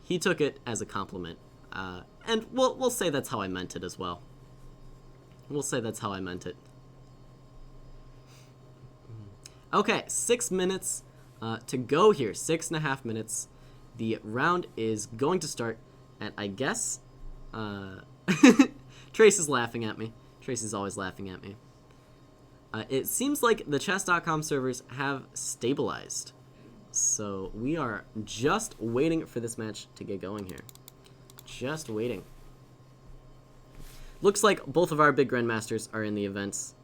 he took it as a compliment. And we'll say that's how I meant it as well. We'll say that's how I meant it. Okay, 6 minutes to go here. 6.5 minutes. The round is going to start at, I guess, Trace is laughing at me. Tracy's always laughing at me. It seems like the chess.com servers have stabilized. So we are just waiting for this match to get going here. Just waiting. Looks like both of our big grandmasters are in the events.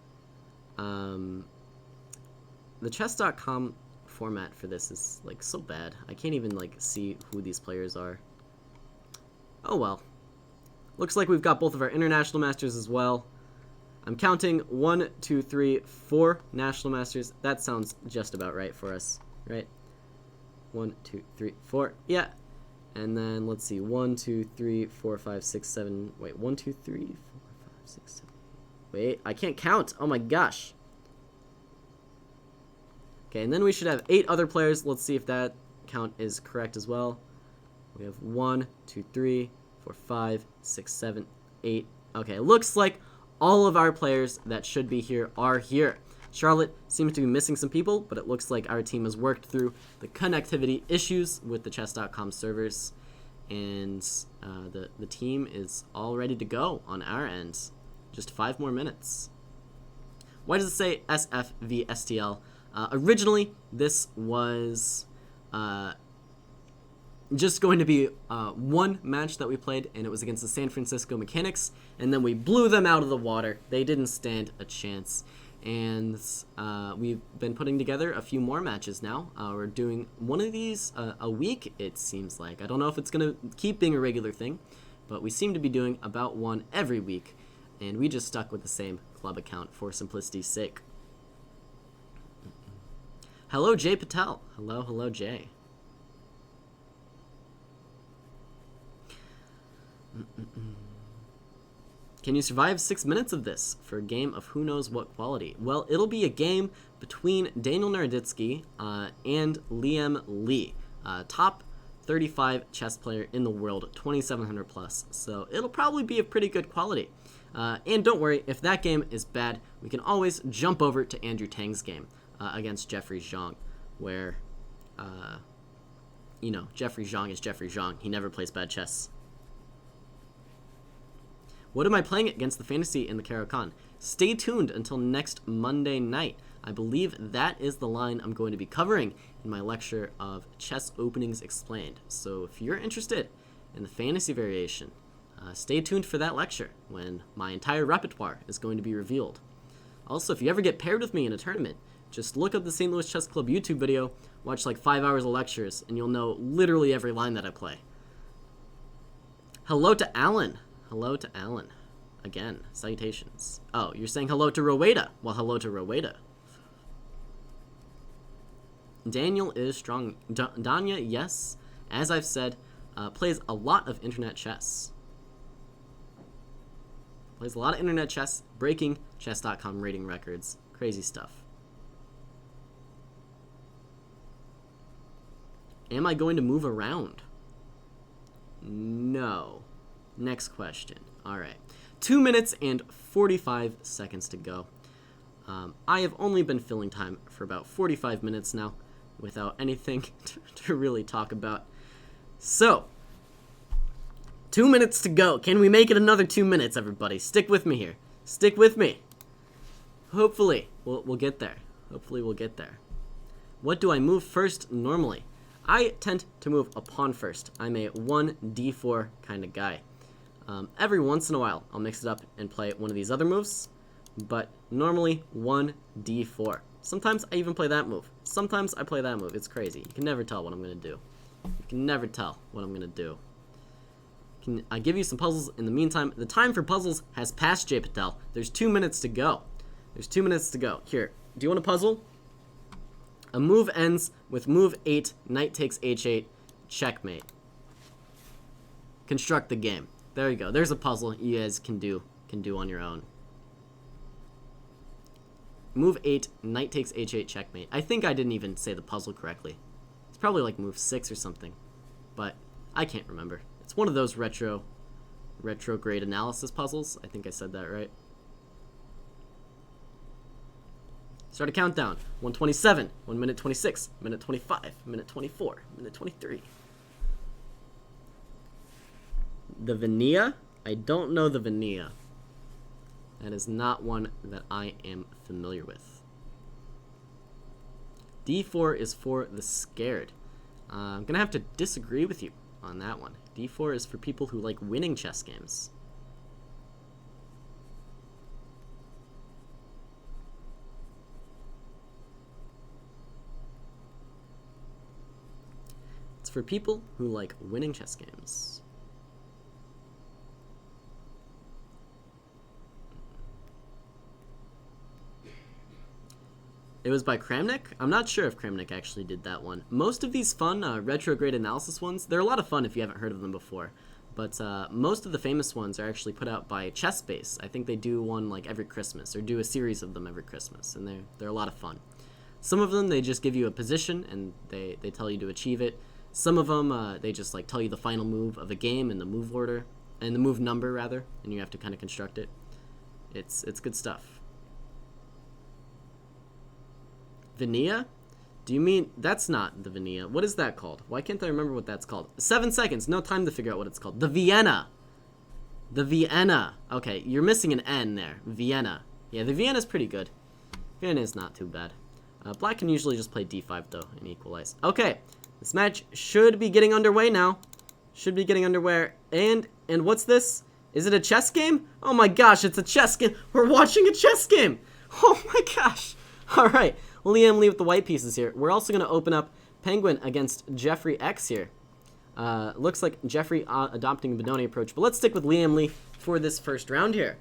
The chess.com format for this is like so bad. I can't even like see who these players are. Oh well. Looks like we've got both of our international masters as well. I'm counting 1, 2, 3, 4 national masters. That sounds just about right for us, right? 1, 2, 3, 4. Yeah. And then let's see. 1, 2, 3, 4, 5, 6, 7. Wait, 1, 2, 3, 4, 5, 6, 7. Wait, I can't count. Oh my gosh. Okay, and then we should have 8 other players. Let's see if that count is correct as well. We have 1, 2, 3, 4, 5, 6, 7, 8. Okay, looks like all of our players that should be here are here. Charlotte seems to be missing some people, but it looks like our team has worked through the connectivity issues with the chess.com servers, and the team is all ready to go on our end. Just 5 more minutes. Why does it say SF v STL? Originally, this was just going to be one match that we played, and it was against the San Francisco Mechanics, and then we blew them out of the water. They didn't stand a chance. And we've been putting together a few more matches now. We're doing one of these a week, it seems like. I don't know if it's going to keep being a regular thing, but we seem to be doing about one every week, and we just stuck with the same club account for simplicity's sake. Hello, Jay Patel. Hello, Jay. Can you survive 6 minutes of this for a game of who knows what quality? Well, it'll be a game between Daniel Naroditsky and Liam Lee, top 35 chess player in the world, 2,700 plus. So it'll probably be of pretty good quality. And don't worry, if that game is bad, we can always jump over to Andrew Tang's game against Jeffrey Zhang, where, Jeffrey Zhang is Jeffrey Zhang. He never plays bad chess. What am I playing against the Fantasy in the Caro-Kann? Stay tuned until next Monday night. I believe that is the line I'm going to be covering in my lecture of Chess Openings Explained. So if you're interested in the fantasy variation, stay tuned for that lecture when my entire repertoire is going to be revealed. Also, if you ever get paired with me in a tournament, just look up the St. Louis Chess Club YouTube video, watch like 5 hours of lectures, and you'll know literally every line that I play. Hello to Alan. Hello to Alan. Again, salutations. Oh, you're saying hello to Roweda. Well, hello to Roweda. Daniel is strong. Danya, yes, as I've said, plays a lot of internet chess. Plays a lot of internet chess, breaking chess.com rating records. Crazy stuff. Am I going to move around? No. Next question. All right. 2 minutes and 45 seconds to go. I have only been filling time for about 45 minutes now without anything to really talk about. So, 2 minutes to go. Can we make it another 2 minutes, everybody? Stick with me here. Stick with me. Hopefully, we'll get there. Hopefully, we'll get there. What do I move first normally? I tend to move a pawn first. I'm a 1d4 kind of guy. Every once in a while, I'll mix it up and play one of these other moves, but normally 1d4. Sometimes I even play that move. Sometimes I play that move. It's crazy. You can never tell what I'm going to do. You can never tell what I'm going to do. Can I give you some puzzles in the meantime? The time for puzzles has passed, Jay Patel. There's 2 minutes to go. There's 2 minutes to go. Here, do you want a puzzle? A move ends with move 8, knight takes h8, checkmate. Construct the game. There you go. There's a puzzle you guys can do on your own. Move 8, knight takes h8, checkmate. I think I didn't even say the puzzle correctly. It's probably like move 6 or something, but I can't remember. It's one of those retrograde analysis puzzles. I think I said that right. Start a countdown. 1:27, 1 minute 26, minute 25, minute 24, minute 23. The Vinea? I don't know the Vinea. That is not one that I am familiar with. D4 is for the scared. I'm going to have to disagree with you on that one. D4 is for people who like winning chess games. It's for people who like winning chess games. It was by Kramnik? I'm not sure if Kramnik actually did that one. Most of these fun retrograde analysis ones, they're a lot of fun if you haven't heard of them before. But most of the famous ones are actually put out by ChessBase. I think they do one like every Christmas, or do a series of them every Christmas, and they're a lot of fun. Some of them, they just give you a position, and they tell you to achieve it. Some of them, they just like tell you the final move of a game and the move order, and the move number, rather, and you have to kind of construct it. It's good stuff. Vinea? Do you mean... That's not the Vinea. What is that called? Why can't I remember what that's called? 7 seconds. No time to figure out what it's called. The Vienna. The Vienna. Okay, you're missing an N there. Vienna. Yeah, the Vienna's pretty good. Vienna is not too bad. Black can usually just play d5, though, and equalize. Okay, this match should be getting underway now. Should be getting underway. And what's this? Is it a chess game? Oh my gosh, it's a chess game. We're watching a chess game. Oh my gosh. All right. Liam Lee with the white pieces here. We're also going to open up Penguin against Jeffrey X here. Looks like Jeffrey adopting a Benoni approach, but let's stick with Liam Lee for this first round here.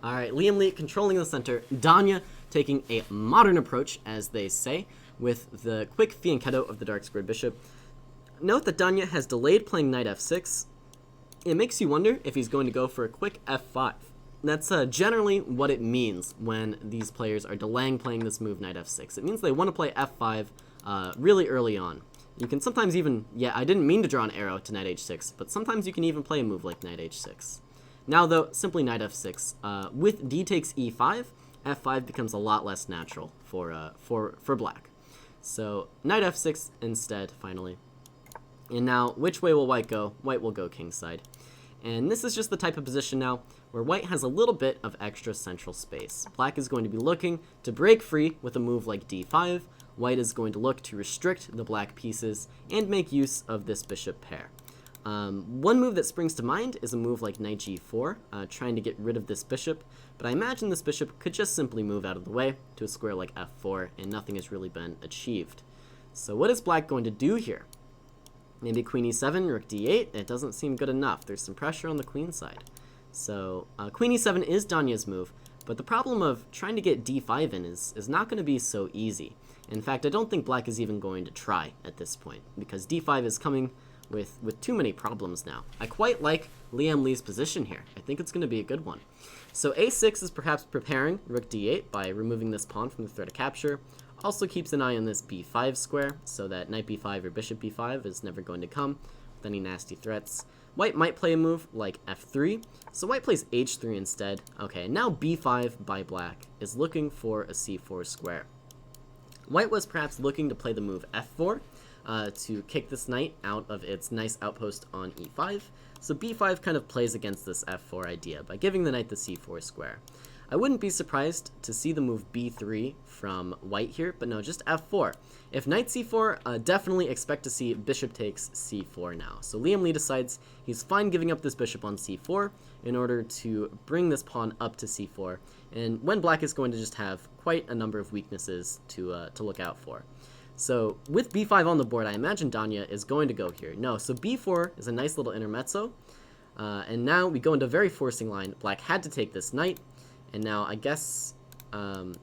All right, Liam Lee controlling the center. Danya taking a modern approach, as they say, with the quick fianchetto of the dark squared bishop. Note that Danya has delayed playing knight f6, it makes you wonder if he's going to go for a quick f5. That's generally what it means when these players are delaying playing this move knight f6. It means they want to play f5 really early on. You can sometimes even, yeah, I didn't mean to draw an arrow to knight h6, but sometimes you can even play a move like knight h6. Now though, simply knight f6. With d takes e5, f5 becomes a lot less natural for black. So knight f6 instead, finally. And now, which way will white go? White will go kingside. And this is just the type of position now where white has a little bit of extra central space. Black is going to be looking to break free with a move like d5. White is going to look to restrict the black pieces and make use of this bishop pair. One move that springs to mind is a move like knight g4, trying to get rid of this bishop, but I imagine this bishop could just simply move out of the way to a square like f4, and nothing has really been achieved. So what is black going to do here? Maybe queen e7, rook d8. It doesn't seem good enough. There's some pressure on the queen side. So queen e7 is Dania's move, but the problem of trying to get d5 in is not going to be so easy. In fact, I don't think black is even going to try at this point, because d5 is coming with too many problems now. I quite like GM Liem's position here. I think it's going to be a good one. So a6 is perhaps preparing rook d8 by removing this pawn from the threat of capture. Also keeps an eye on this b5 square, so that knight b5 or bishop b5 is never going to come with any nasty threats. White might play a move like f3, so white plays h3 instead. Okay, now b5 by black is looking for a c4 square. White was perhaps looking to play the move f4 to kick this knight out of its nice outpost on e5, so b5 kind of plays against this f4 idea by giving the knight the c4 square. I wouldn't be surprised to see the move b3 from white here, but no, just f4. If knight c4, definitely expect to see bishop takes c4 now. So GM Liem decides he's fine giving up this bishop on c4 in order to bring this pawn up to c4, and when black is going to just have quite a number of weaknesses to look out for. So with b5 on the board, I imagine Dania is going to go here. No, so b4 is a nice little intermezzo, and now we go into a very forcing line. Black had to take this knight. And now I guess GM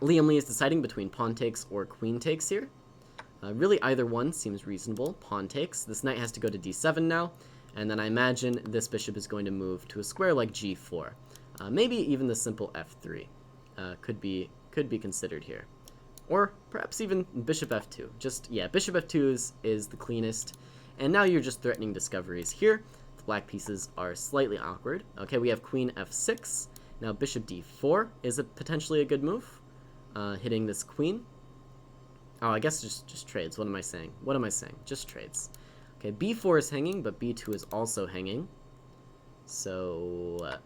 Liem is deciding between pawn takes or queen takes here. Really either one seems reasonable. Pawn takes. This knight has to go to d7 now. And then I imagine this bishop is going to move to a square like g4. Maybe even the simple f3 could be considered here. Or perhaps even bishop f2. Just, yeah, bishop f2 is the cleanest. And now you're just threatening discoveries here. The black pieces are slightly awkward. Okay, we have queen f6. Now bishop d4 is potentially a good move, hitting this queen. Oh, I guess just trades. What am I saying? What am I saying? Just trades. Okay, b4 is hanging, but b2 is also hanging. So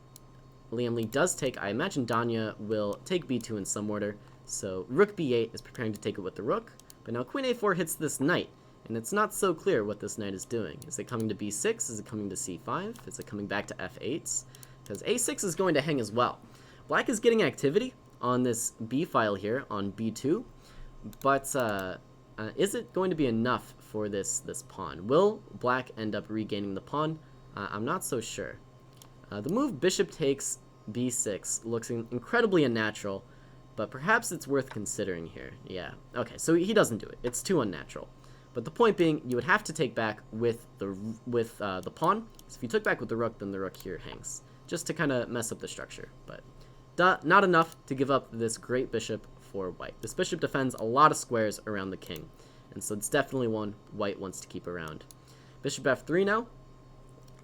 GM Liem does take. I imagine Dania will take b2 in some order. So rook b8 is preparing to take it with the rook. But now queen a4 hits this knight, and it's not so clear what this knight is doing. Is it coming to b6? Is it coming to c5? Is it coming back to f8? Because a6 is going to hang as well. Black is getting activity on this b file here on b2, but is it going to be enough for this pawn? Will black end up regaining the pawn? I'm not so sure. The move bishop takes b6 looks incredibly unnatural, but perhaps it's worth considering here. Yeah, okay, so he doesn't do it. It's too unnatural. But the point being, you would have to take back with the pawn. So if you took back with the rook, then the rook here hangs, just to kind of mess up the structure, but not enough to give up this great bishop for white. This bishop defends a lot of squares around the king, and so it's definitely one white wants to keep around. Bishop f3 now.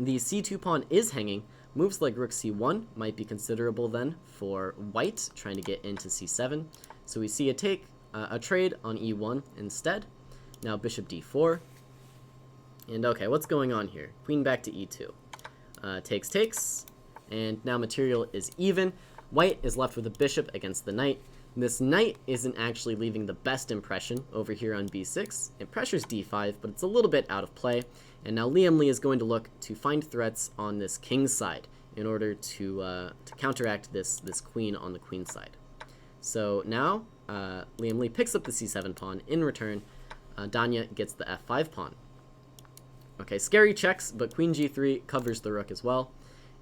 The c2 pawn is hanging. Moves like rook c1 might be considerable then for white, trying to get into c7. So we see a trade on e1 instead. Now bishop d4. And okay, what's going on here? Queen back to e2. Takes. And now material is even. White is left with a bishop against the knight. This knight isn't actually leaving the best impression over here on b6. It pressures d5, but it's a little bit out of play. And now GM Liem is going to look to find threats on this king's side in order to counteract this queen on the queen side. So now GM Liem picks up the c7 pawn. In return, Dania gets the f5 pawn. Okay, scary checks, but queen g3 covers the rook as well.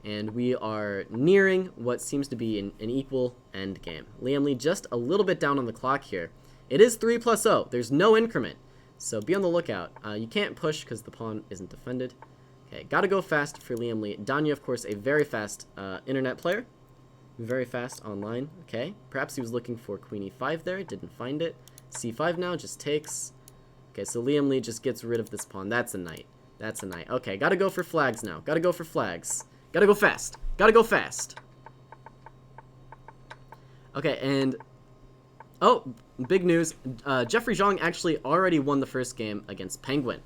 And we are nearing what seems to be an equal end game. GM Liem just a little bit down on the clock here. It is 3+0. There's no increment, so be on the lookout. You can't push because the pawn isn't defended. Okay, gotta go fast for Liam Lee. Danya, of course, a very fast internet player. Very fast online. Okay, perhaps he was looking for queen e5 there. Didn't find it. c5 now, just takes. Okay, so Liam Lee just gets rid of this pawn. That's a knight. That's a knight. Okay, gotta go for flags now. Gotta go for flags. Gotta go fast. Gotta go fast. Okay, and... oh, big news. Jeffrey Zhang actually already won the first game against Penguin.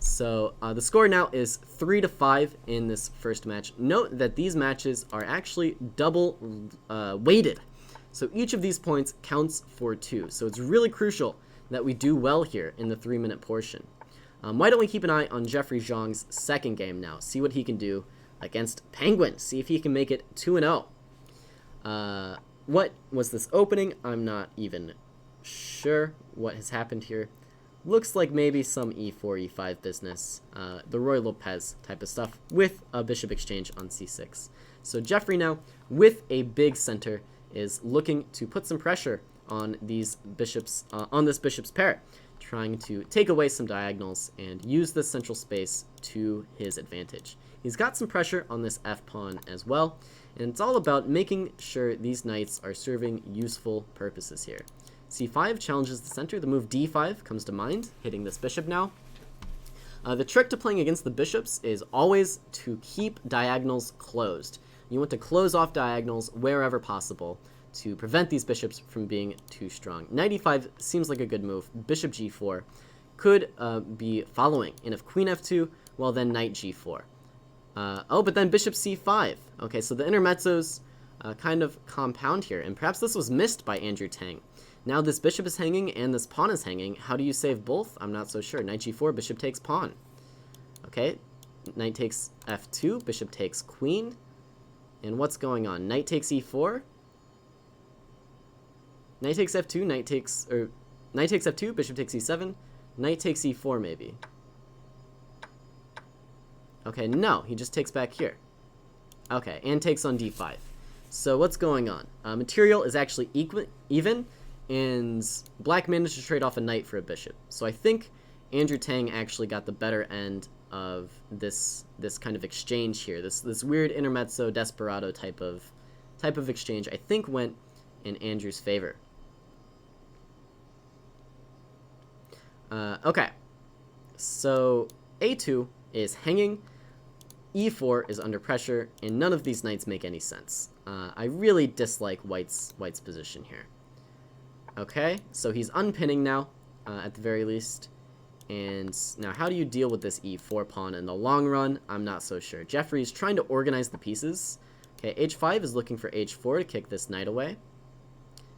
So the score now is 3-5 in this first match. Note that these matches are actually double weighted. So each of these points counts for 2. So it's really crucial that we do well here in the 3-minute portion. Why don't we keep an eye on Jeffrey Zhang's second game now? See what he can do against Penguin. See if he can make it 2-0. What was this opening? I'm not even sure what has happened here. Looks like maybe some e4, e5 business. The Roy Lopez type of stuff with a bishop exchange on c6. So Jeffrey now, with a big center, is looking to put some pressure on these bishops, on this bishop's pair, trying to take away some diagonals and use this central space to his advantage. He's got some pressure on this f-pawn as well, and it's all about making sure these knights are serving useful purposes here. c5 challenges the center. The move d5 comes to mind, hitting this bishop now. The trick to playing against the bishops is always to keep diagonals closed. You want to close off diagonals wherever possible to prevent these bishops from being too strong. Knight e5 seems like a good move. Bishop g4 could be following. And if queen f2, well then knight g4. Oh, but then bishop c5. Okay, so the intermezzos kind of compound here. And perhaps this was missed by Andrew Tang. Now this bishop is hanging and this pawn is hanging. How do you save both? I'm not so sure. Knight g4, bishop takes pawn. Okay, knight takes f2, bishop takes queen. And what's going on? Knight takes e4. Knight takes f2, knight takes f2, bishop takes e7. Knight takes e4 maybe. Okay, no, he just takes back here. Okay, and takes on d5. So what's going on? Material is actually even, and black managed to trade off a knight for a bishop. So I think Andrew Tang actually got the better end of this kind of exchange here. This weird intermezzo desperado type of exchange I think went in Andrew's favor. Okay, so a2 is hanging, e4 is under pressure, and none of these knights make any sense. I really dislike White's position here. Okay, so he's unpinning now, at the very least. And now how do you deal with this e4 pawn in the long run? I'm not so sure. Jeffrey's trying to organize the pieces. Okay, h5 is looking for h4 to kick this knight away.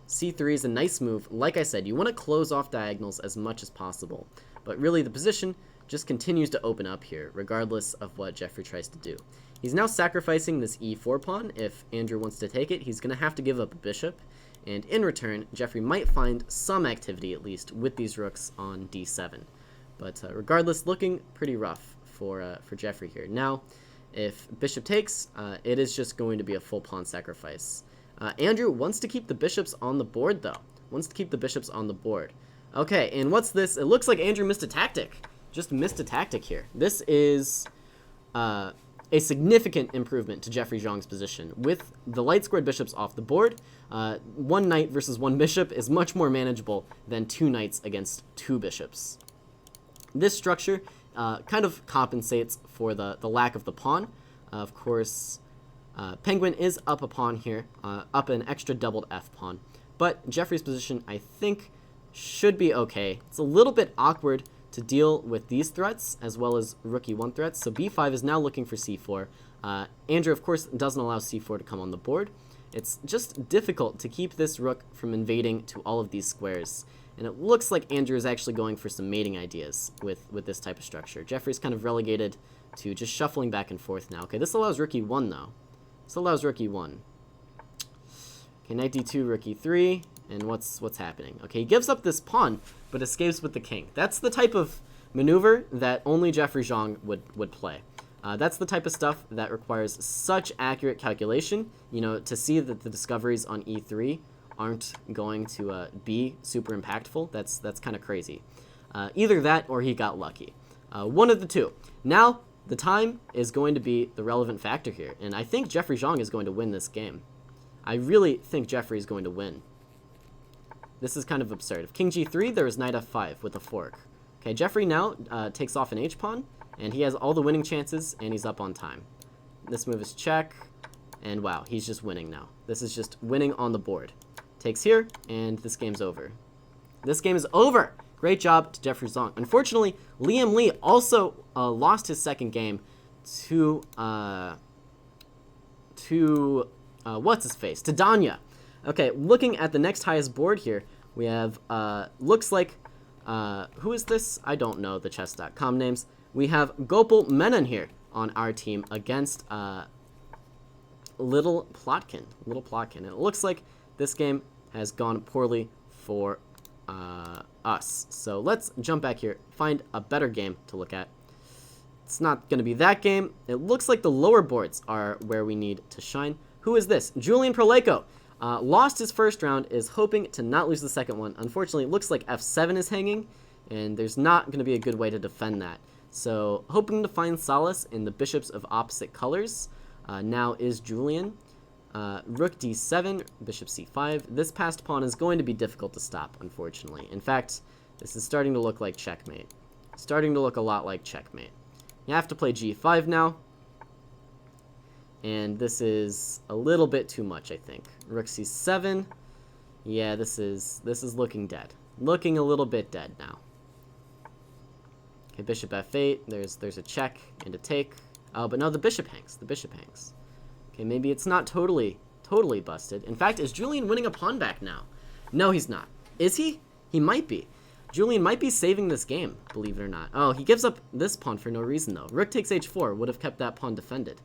c3 is a nice move. Like I said, you want to close off diagonals as much as possible. But really, the position just continues to open up here, regardless of what Jeffrey tries to do. He's now sacrificing this e4 pawn. If Andrew wants to take it, he's going to have to give up a bishop. And in return, Jeffrey might find some activity, at least, with these rooks on d7. But regardless, looking pretty rough for Jeffrey here. Now, if bishop takes, it is just going to be a full pawn sacrifice. Andrew wants to keep the bishops on the board, though. Wants to keep the bishops on the board. Okay, and what's this? It looks like Andrew missed a tactic. Just missed a tactic here. This is a significant improvement to Jeffrey Zhang's position. With the light squared bishops off the board, one knight versus one bishop is much more manageable than two knights against two bishops. This structure kind of compensates for the lack of the pawn. Of course, Penguin is up a pawn here, up an extra doubled f pawn. But Jeffrey's position, I think, should be okay. It's a little bit awkward to deal with these threats, as well as rook e1 threats. So b5 is now looking for c4. Andrew, of course, doesn't allow c4 to come on the board. It's just difficult to keep this rook from invading to all of these squares. And it looks like Andrew is actually going for some mating ideas with this type of structure. Jeffrey's kind of relegated to just shuffling back and forth now. Okay, this allows rook e1, though. This allows rook e1. Okay, knight d2, rook e3, and what's happening? Okay, he gives up this pawn, but escapes with the king. That's the type of maneuver that only Jeffrey Zhang would play. That's the type of stuff that requires such accurate calculation, you know, to see that the discoveries on e3 aren't going to be super impactful. That's kind of crazy. Either that or he got lucky. One of the two. Now, The time is going to be the relevant factor here, and I think Jeffrey Zhang is going to win this game. I really think Jeffrey is going to win. This is kind of absurd. If king g3, there is knight f5 with a fork. Okay, Jeffrey now takes off an h-pawn, and he has all the winning chances, and he's up on time. This move is check, and wow, he's just winning now. This is just winning on the board. Takes here, and this game's over. This game is over! Great job to Jeffrey Zhang. Unfortunately, Liam Lee also lost his second game to what's-his-face? To Danya. Okay, looking at the next highest board here, we have, looks like, who is this? I don't know the chess.com names. We have Gopal Menon here on our team against Little Plotkin. And it looks like this game has gone poorly for us. So let's jump back here, find a better game to look at. It's not going to be that game. It looks like the lower boards are where we need to shine. Who is this? Julian Proleko. Lost his first round, is hoping to not lose the second one. Unfortunately, it looks like f7 is hanging, and there's not going to be a good way to defend that. So, hoping to find solace in the bishops of opposite colors. Now is Julian. Rook d7, bishop c5. This passed pawn is going to be difficult to stop, unfortunately. In fact, this is starting to look like checkmate. Starting to look a lot like checkmate. You have to play g5 now. And this is a little bit too much, I think. Rook c7. Yeah, this is looking dead. Looking a little bit dead now. Okay, bishop f8. There's a check and a take. Oh, but no, the bishop hangs. The bishop hangs. Okay, maybe it's not totally busted. In fact, is Julian winning a pawn back now? No, he's not. Is he? He might be. Julian might be saving this game, believe it or not. Oh, he gives up this pawn for no reason, though. Rook takes h4 would have kept that pawn defended.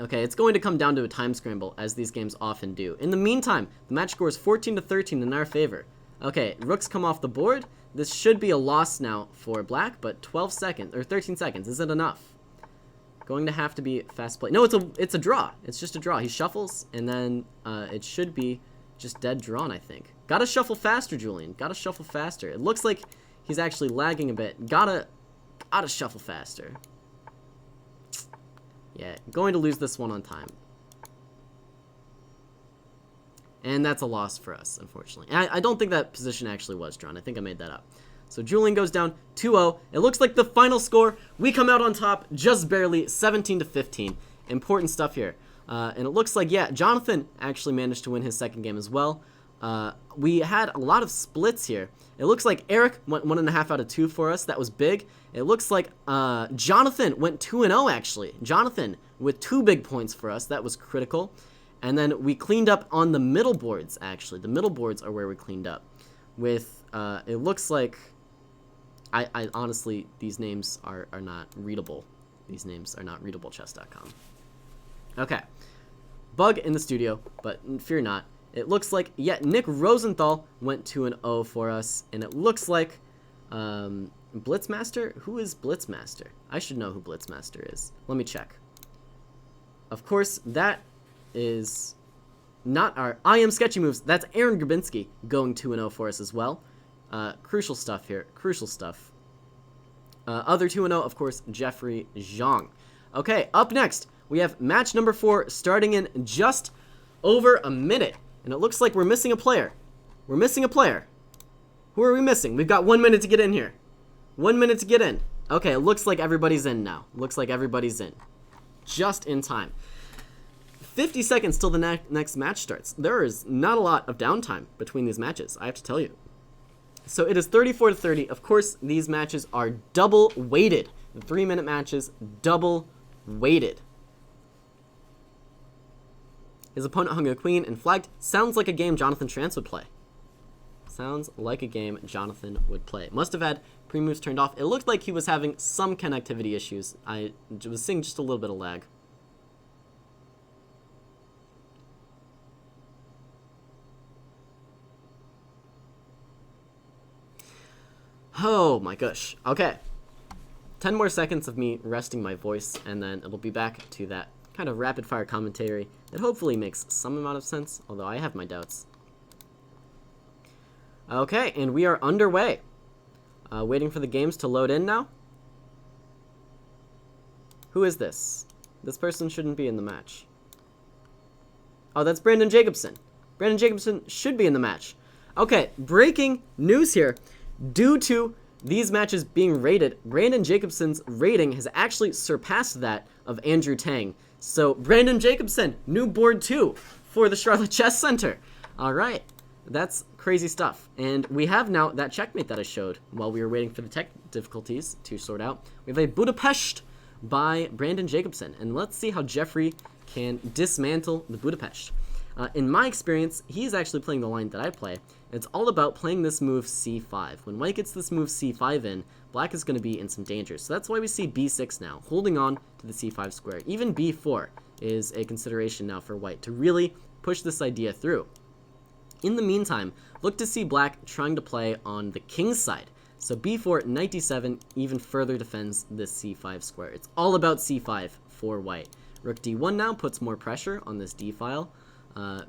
Okay, it's going to come down to a time scramble, as these games often do. In the meantime, the match score is 14-13 in our favor. Okay, rooks come off the board. This should be a loss now for black, but 12 seconds, or 13 seconds, isn't enough. Going to have to be fast play. No, it's a draw. It's just a draw. He shuffles, and then it should be just dead drawn, I think. Gotta shuffle faster, Julian. Gotta shuffle faster. It looks like he's actually lagging a bit. Gotta shuffle faster. Yeah, going to lose this one on time. And that's a loss for us, unfortunately. And I don't think that position actually was drawn. I think I made that up. So Julian goes down 2-0. It looks like the final score, we come out on top just barely, 17-15. Important stuff here. And it looks like, yeah, Jonathan actually managed to win his second game as well. We had a lot of splits here. It looks like Eric went 1.5 out of 2 for us. That was big. It looks like Jonathan went 2-0, actually. Jonathan with 2 big points for us. That was critical. And then we cleaned up on the middle boards, actually. The middle boards are where we cleaned up. With, it looks like, I honestly, these names are not readable. These names are not readable, chess.com. Okay. Bug in the studio, but fear not. It looks like, yeah, Nick Rosenthal went 2-0 for us. And it looks like, Blitzmaster? Who is Blitzmaster? I should know who Blitzmaster is. Let me check. Of course, that is not our I Am Sketchy Moves. That's Aaron Grabinski going 2-0 for us as well. Crucial stuff here. Crucial stuff. Other 2-0, of course, Jeffrey Zhang. Okay, up next, we have match number 4 starting in just over a minute. And it looks like we're missing a player. We're missing a player. Who are we missing? We've got 1 minute to get in here. 1 minute to get in. Okay, it looks like everybody's in now. Looks like everybody's in. Just in time. 50 seconds till the next match starts. There is not a lot of downtime between these matches, I have to tell you. So it is 34-30. Of course, these matches are double weighted. The 3-minute matches, double weighted. His opponent hung a queen and flagged. Sounds like a game Jonathan Trance would play. Sounds like a game Jonathan would play. Must have had pre-moves turned off. It looked like he was having some connectivity issues. I was seeing just a little bit of lag. Oh my gosh. Okay. 10 more seconds of me resting my voice, and then it'll be back to that kind of rapid-fire commentary that hopefully makes some amount of sense, although I have my doubts. Okay, and we are underway. Waiting for the games to load in now. Who is this? This person shouldn't be in the match. Oh, that's Brandon Jacobson. Brandon Jacobson should be in the match. Okay, breaking news here. Due to these matches being rated, Brandon Jacobson's rating has actually surpassed that of Andrew Tang. So, Brandon Jacobson, new board 2 for the Charlotte Chess Center. All right, that's crazy stuff. And we have now that checkmate that I showed while we were waiting for the tech difficulties to sort out. We have a Budapest by Brandon Jacobson. And let's see how Jeffrey can dismantle the Budapest. In my experience, he's actually playing the line that I play. It's all about playing this move c5. When white gets this move c5 in, black is going to be in some danger. So that's why we see b6 now, holding on to the c5 square. Even b4 is a consideration now for white to really push this idea through. In the meantime, look to see black trying to play on the king's side. So b4, knight d7 even further defends this c5 square. It's all about c5 for white. Rook d1 now puts more pressure on this d file.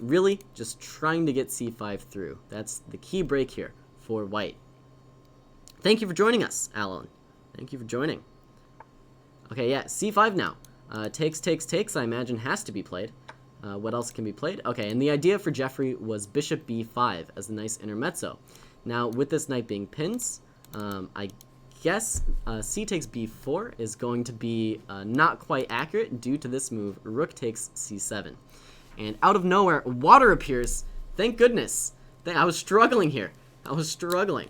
Really just trying to get c5 through. That's the key break here for white. Thank you for joining us, Alan. Thank you for joining. Okay, yeah, c5 now. Takes, I imagine, has to be played. What else can be played? Okay, and the idea for Jeffrey was bishop b5 as a nice intermezzo. Now, with this knight being pinned, I guess c takes b4 is going to be not quite accurate due to this move. Rook takes c7. And out of nowhere, water appears. Thank goodness. I was struggling here. I was struggling.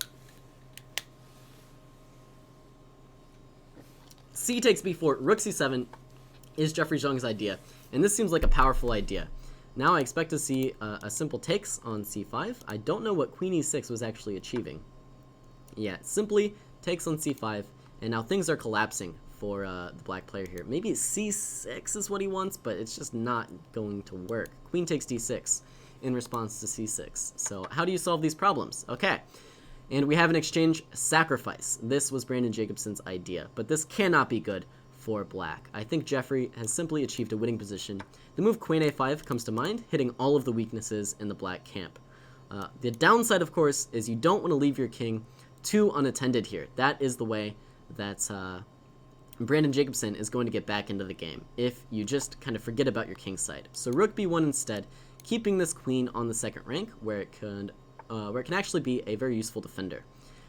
C takes b4, rook c7 is Jeffrey Zhang's idea. And this seems like a powerful idea. Now I expect to see a simple takes on c5. I don't know what queen e6 was actually achieving. Yeah, simply takes on c5. And now things are collapsing for the black player here. Maybe c6 is what he wants, but it's just not going to work. Queen takes d6 in response to c6. So how do you solve these problems? Okay, and we have an exchange sacrifice. This was Brandon Jacobson's idea, but this cannot be good for black. I think Jeffrey has simply achieved a winning position. The move queen a5 comes to mind, hitting all of the weaknesses in the black camp. The downside, of course, is you don't want to leave your king too unattended here. That is the way that Brandon Jacobson is going to get back into the game if you just kind of forget about your king side. So rook b1 instead, keeping this queen on the second rank where it can actually be a very useful defender.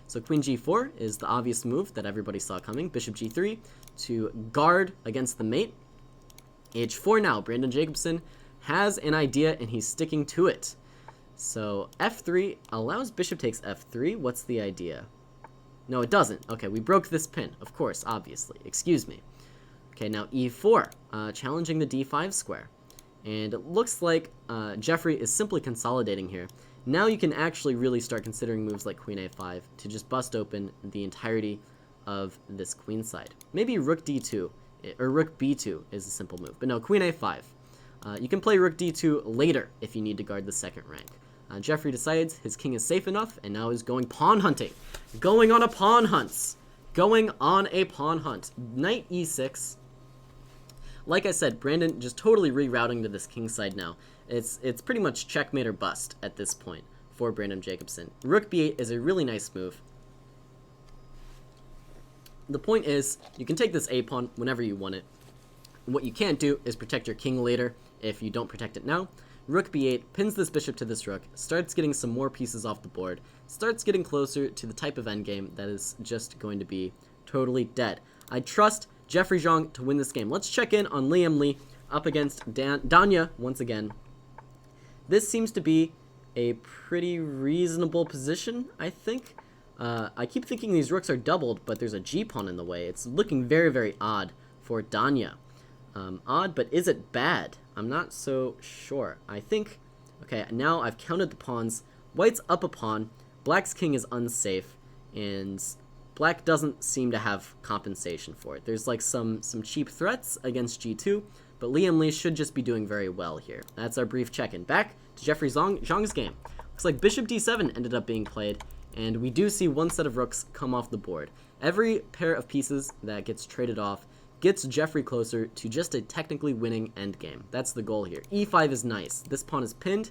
So queen g4 is the obvious move that everybody saw coming. Bishop g3 to guard against the mate. h4 now. Brandon Jacobson has an idea and he's sticking to it. So f3 allows bishop takes f3. What's the idea? No, it doesn't. Okay, we broke this pin, of course, obviously. Excuse me. Okay, now e4, challenging the d5 square. And it looks like Jeffrey is simply consolidating here. Now you can actually really start considering moves like queen a5 to just bust open the entirety of this queen side. Maybe rook d2, or rook b2 is a simple move. But no, queen a5. You can play rook d2 later if you need to guard the second rank. Jeffrey decides his king is safe enough, and now is going pawn hunting. Going on a pawn hunt. Going on a pawn hunt. Knight e6. Like I said, Brandon just totally rerouting to this king side now. It's pretty much checkmate or bust at this point for Brandon Jacobson. Rook b8 is a really nice move. The point is, you can take this a pawn whenever you want it. What you can't do is protect your king later if you don't protect it now. Rook b8 pins this bishop to this rook, starts getting some more pieces off the board, starts getting closer to the type of endgame that is just going to be totally dead. I trust Jeffrey Zhang to win this game. Let's check in on Liam Lee up against Danya once again. This seems to be a pretty reasonable position, I think. I keep thinking these rooks are doubled, but there's a g-pawn in the way. It's looking very, very odd for Danya. Odd, but is it bad? I'm not so sure. I think, okay, now I've counted the pawns. White's up a pawn, black's king is unsafe, and black doesn't seem to have compensation for it. There's like some cheap threats against g2, but Liam Lee should just be doing very well here. That's our brief check-in. Back to Jeffrey Zhang's game. Looks like bishop d7 ended up being played, and we do see one set of rooks come off the board. Every pair of pieces that gets traded off gets Jeffrey closer to just a technically winning endgame. That's the goal here. e5 is nice. This pawn is pinned,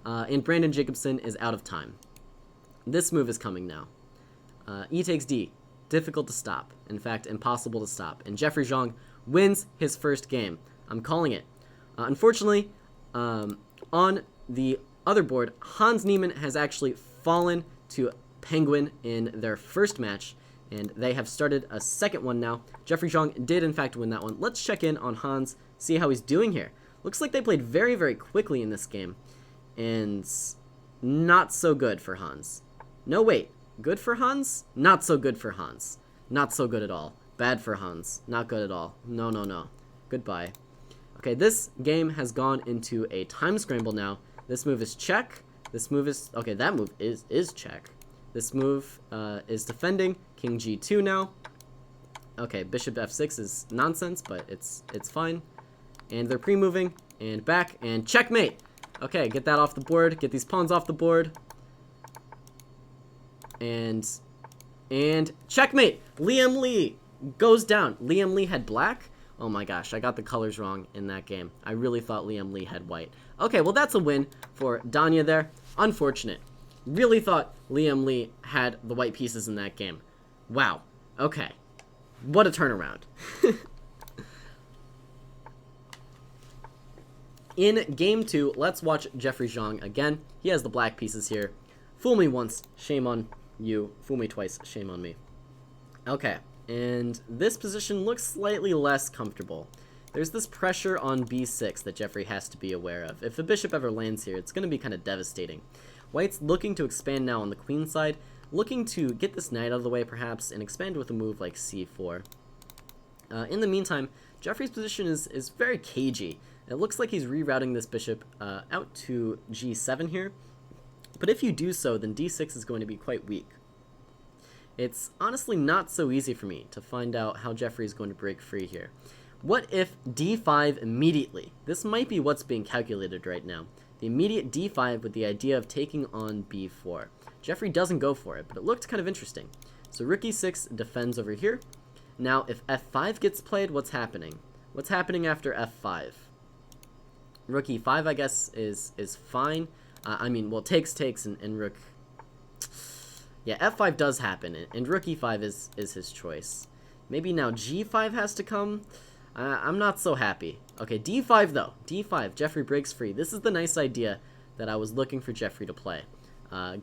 and Brandon Jacobson is out of time. This move is coming now. E takes d. Difficult to stop. In fact, impossible to stop. And Jeffrey Zhang wins his first game. I'm calling it. Unfortunately, on the other board, Hans Niemann has actually fallen to Penguin in their first match, and they have started a second one now. Jeffrey Zhang did, in fact, win that one. Let's check in on Hans, see how he's doing here. Looks like they played very, very quickly in this game, and not so good for Hans. No, wait. Good for Hans? Not so good for Hans. Not so good at all. Bad for Hans. Not good at all. No, no, no. Goodbye. Okay, this game has gone into a time scramble now. This move is check. This move is... Okay, that move is check. This move is defending. King G2 now. Okay, bishop F6 is nonsense, but it's fine. And they're pre-moving. And back. And checkmate! Okay, get that off the board. Get these pawns off the board. And checkmate! Liam Lee goes down. Liam Lee had black? Oh my gosh, I got the colors wrong in that game. I really thought Liam Lee had white. Okay, well that's a win for Danya there. Unfortunate. Really thought Liam Lee had the white pieces in that game. Wow. Okay. What a turnaround. In game 2, let's watch Jeffrey Zhang again. He has the black pieces here. Fool me once, shame on you. Fool me twice, shame on me. Okay, and this position looks slightly less comfortable. There's this pressure on b6 that Jeffrey has to be aware of. If the bishop ever lands here, it's going to be kind of devastating. White's looking to expand now on the queen side, looking to get this knight out of the way perhaps, and expand with a move like c4. In the meantime, Jeffrey's position is very cagey. It looks like he's rerouting this bishop out to g7 here. But if you do so, then d6 is going to be quite weak. It's honestly not so easy for me to find out how Jeffrey is going to break free here. What if d5 immediately? This might be what's being calculated right now. The immediate d5 with the idea of taking on b4. Jeffrey doesn't go for it, but it looked kind of interesting. So rook e6 defends over here. Now, if f5 gets played, what's happening? What's happening after f5? Rook e5, I guess, is fine. I mean, well, takes, and rook... Yeah, f5 does happen, and rook e5 is his choice. Maybe now g5 has to come? I'm not so happy. Okay, d5, though. d5, Jeffrey breaks free. This is the nice idea that I was looking for Jeffrey to play.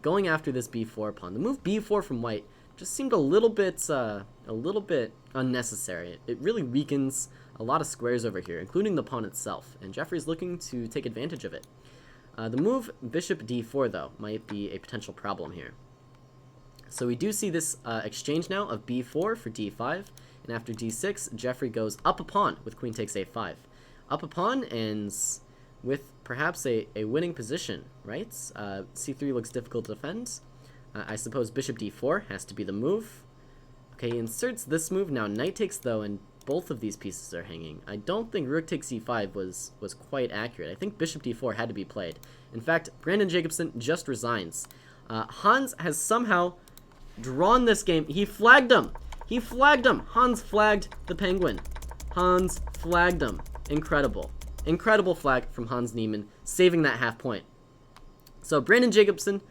Going after this b4 pawn. The move b4 from white just seemed a little bit unnecessary. It really weakens a lot of squares over here, including the pawn itself, and Jeffrey's looking to take advantage of it. The move bishop d4, though, might be a potential problem here. So we do see this exchange now of b4 for d5, and after d6, Jeffrey goes up a pawn with queen takes a5. Up a pawn ends with perhaps a winning position, right? c3 looks difficult to defend. I suppose bishop d4 has to be the move. Okay, he inserts this move. Now knight takes, though, and both of these pieces are hanging. I don't think rook takes e5 was quite accurate. I think bishop d4 had to be played. In fact, Brandon Jacobson just resigns. Hans has somehow drawn this game. He flagged him. He flagged him. Hans flagged the penguin. Hans flagged him. Incredible. Incredible flag from Hans Niemann, saving that half point. So Brandon Jacobson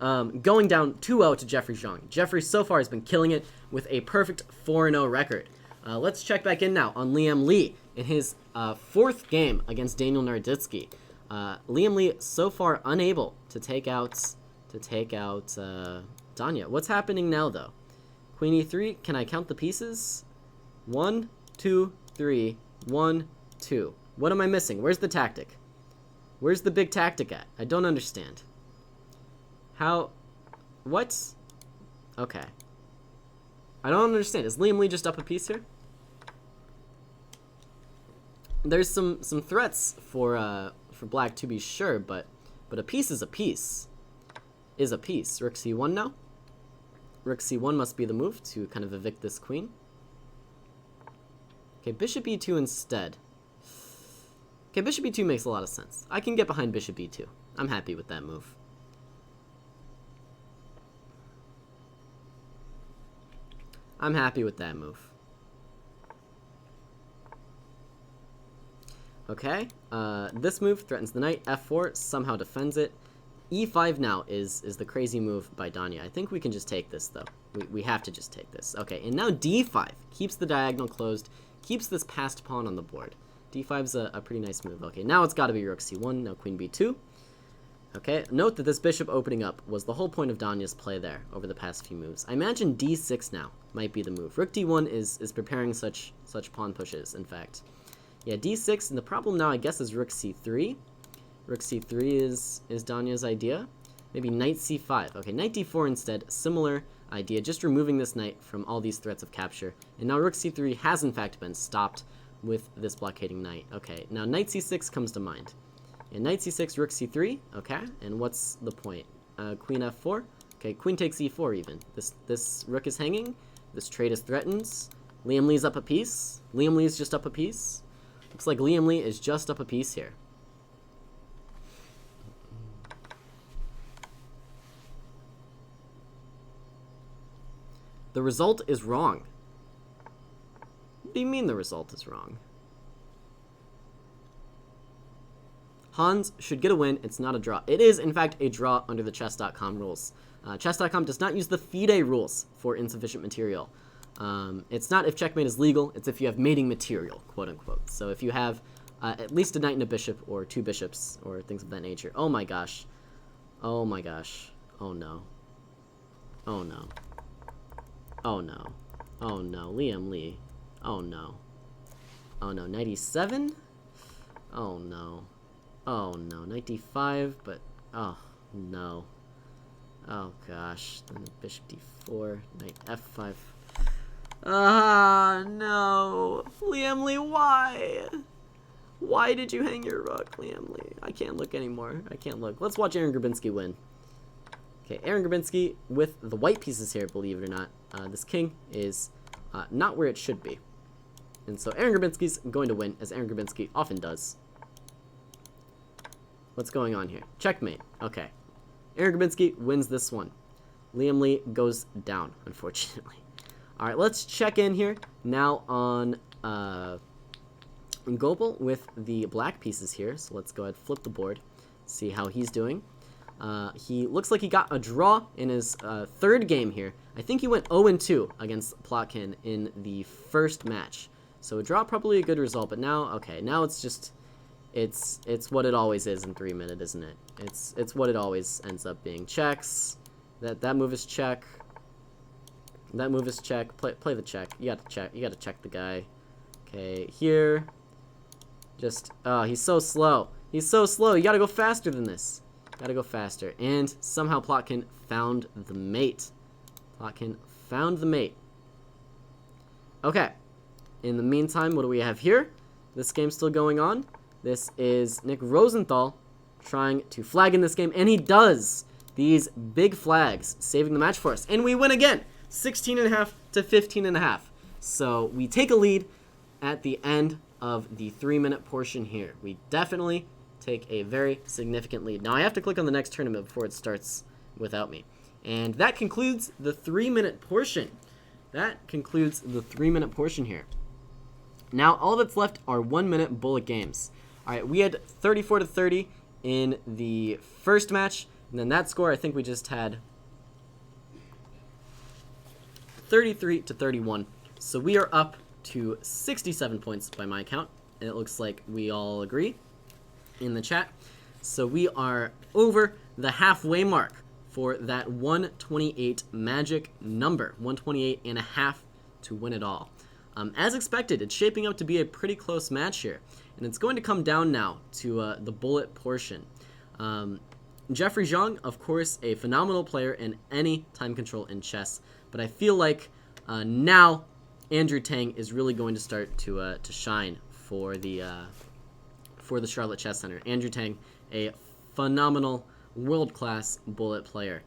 going down 2-0 to Jeffrey Zhang. Jeffrey so far has been killing it with a perfect 4-0 record. Let's check back in now on Liam Lee in his fourth game against Daniel Naroditsky. Liam Lee so far unable to take out Danya. What's happening now, though? Queen e3. Can I count the pieces? 1, 2, 3. 1, 2. What am I missing? Where's the tactic? Where's the big tactic at? I don't understand. How? What? Okay. I don't understand. Is Liam Lee just up a piece here? There's some threats for black to be sure, but a piece is a piece. Is a piece. Rook c1 now. Rook c1 must be the move to kind of evict this queen. Okay, bishop e2 instead. Okay, bishop e2 makes a lot of sense. I can get behind bishop e2. I'm happy with that move. I'm happy with that move. Okay, this move threatens the knight. f4 somehow defends it. e5 now is the crazy move by Danya. I think we can just take this, though. We have to just take this. Okay, and now d5 keeps the diagonal closed, keeps this passed pawn on the board. d5's a pretty nice move. Okay, now it's got to be rook c1, now queen b2. Okay, note that this bishop opening up was the whole point of Danya's play there over the past few moves. I imagine d6 now might be the move. Rook d1 is preparing such pawn pushes, in fact. Yeah, d6, and the problem now, I guess, is rook c3. Rook c3 is Danya's idea. Maybe knight c5. Okay, knight d4 instead. Similar idea, just removing this knight from all these threats of capture. And now rook c3 has, in fact, been stopped with this blockading knight. Okay, now knight c6 comes to mind. And knight c6, rook c3, okay, and what's the point? Queen f4, okay, queen takes e4 even. This rook is hanging, this trade is threatened. Liam Lee's up a piece. Liam Lee's just up a piece. Looks like Liam Lee is just up a piece here. The result is wrong. What do you mean the result is wrong? Hans should get a win. It's not a draw. It is, in fact, a draw under the chess.com rules. Chess.com does not use the FIDE rules for insufficient material. It's not if checkmate is legal. It's if you have mating material, quote unquote. So if you have at least a knight and a bishop, or two bishops, or things of that nature. Oh my gosh. Oh my gosh. Oh no. Oh no. Oh no. Oh no. Liam Lee. Oh no. Oh no. Knight e7? Oh no. Oh no, knight d5, but oh no. Oh gosh, then the bishop d4, knight f5. Ah, no. Liam Lee, why? Why did you hang your rook, Liam Lee? I can't look anymore. I can't look. Let's watch Aaron Grabinski win. Okay, Aaron Grabinski with the white pieces here, believe it or not. This king is not where it should be. And so Aaron Grabinski's going to win, as Aaron Grabinski often does. What's going on here? Checkmate. Okay. Aaron Grabinski wins this one. Liam Lee goes down, unfortunately. All right, let's check in here now on Gopal with the black pieces here. So let's go ahead, flip the board, see how he's doing. He looks like he got a draw in his third game here. I think he went 0-2 against Plotkin in the first match. So a draw, probably a good result, but now, okay, now it's just... It's what it always is in 3 minute, isn't it? It's what it always ends up being. Checks. That move is check. That move is check. Play the check. You got to check. You got to check the guy. Okay, here. Just he's so slow. He's so slow. You got to go faster than this. Got to go faster. And somehow Plotkin found the mate. Plotkin found the mate. Okay. In the meantime, what do we have here? This game's still going on. This is Nick Rosenthal trying to flag in this game, and he does. These big flags, saving the match for us. And we win again, 16.5 to 15.5. So we take a lead at the end of the 3 minute portion here. We definitely take a very significant lead. Now I have to click on the next tournament before it starts without me. And that concludes the 3 minute portion. That concludes the 3 minute portion here. Now all that's left are 1 minute bullet games. All right, we had 34 to 30 in the first match, and then that score I think we just had 33 to 31. So we are up to 67 points by my count, and it looks like we all agree in the chat. So we are over the halfway mark for that 128 magic number, 128.5 to win it all. As expected, it's shaping up to be a pretty close match here, and it's going to come down now to the bullet portion. Jeffrey Zhang, of course, a phenomenal player in any time control in chess, but I feel like now Andrew Tang is really going to start to shine for the Charlotte Chess Center. Andrew Tang, a phenomenal, world-class bullet player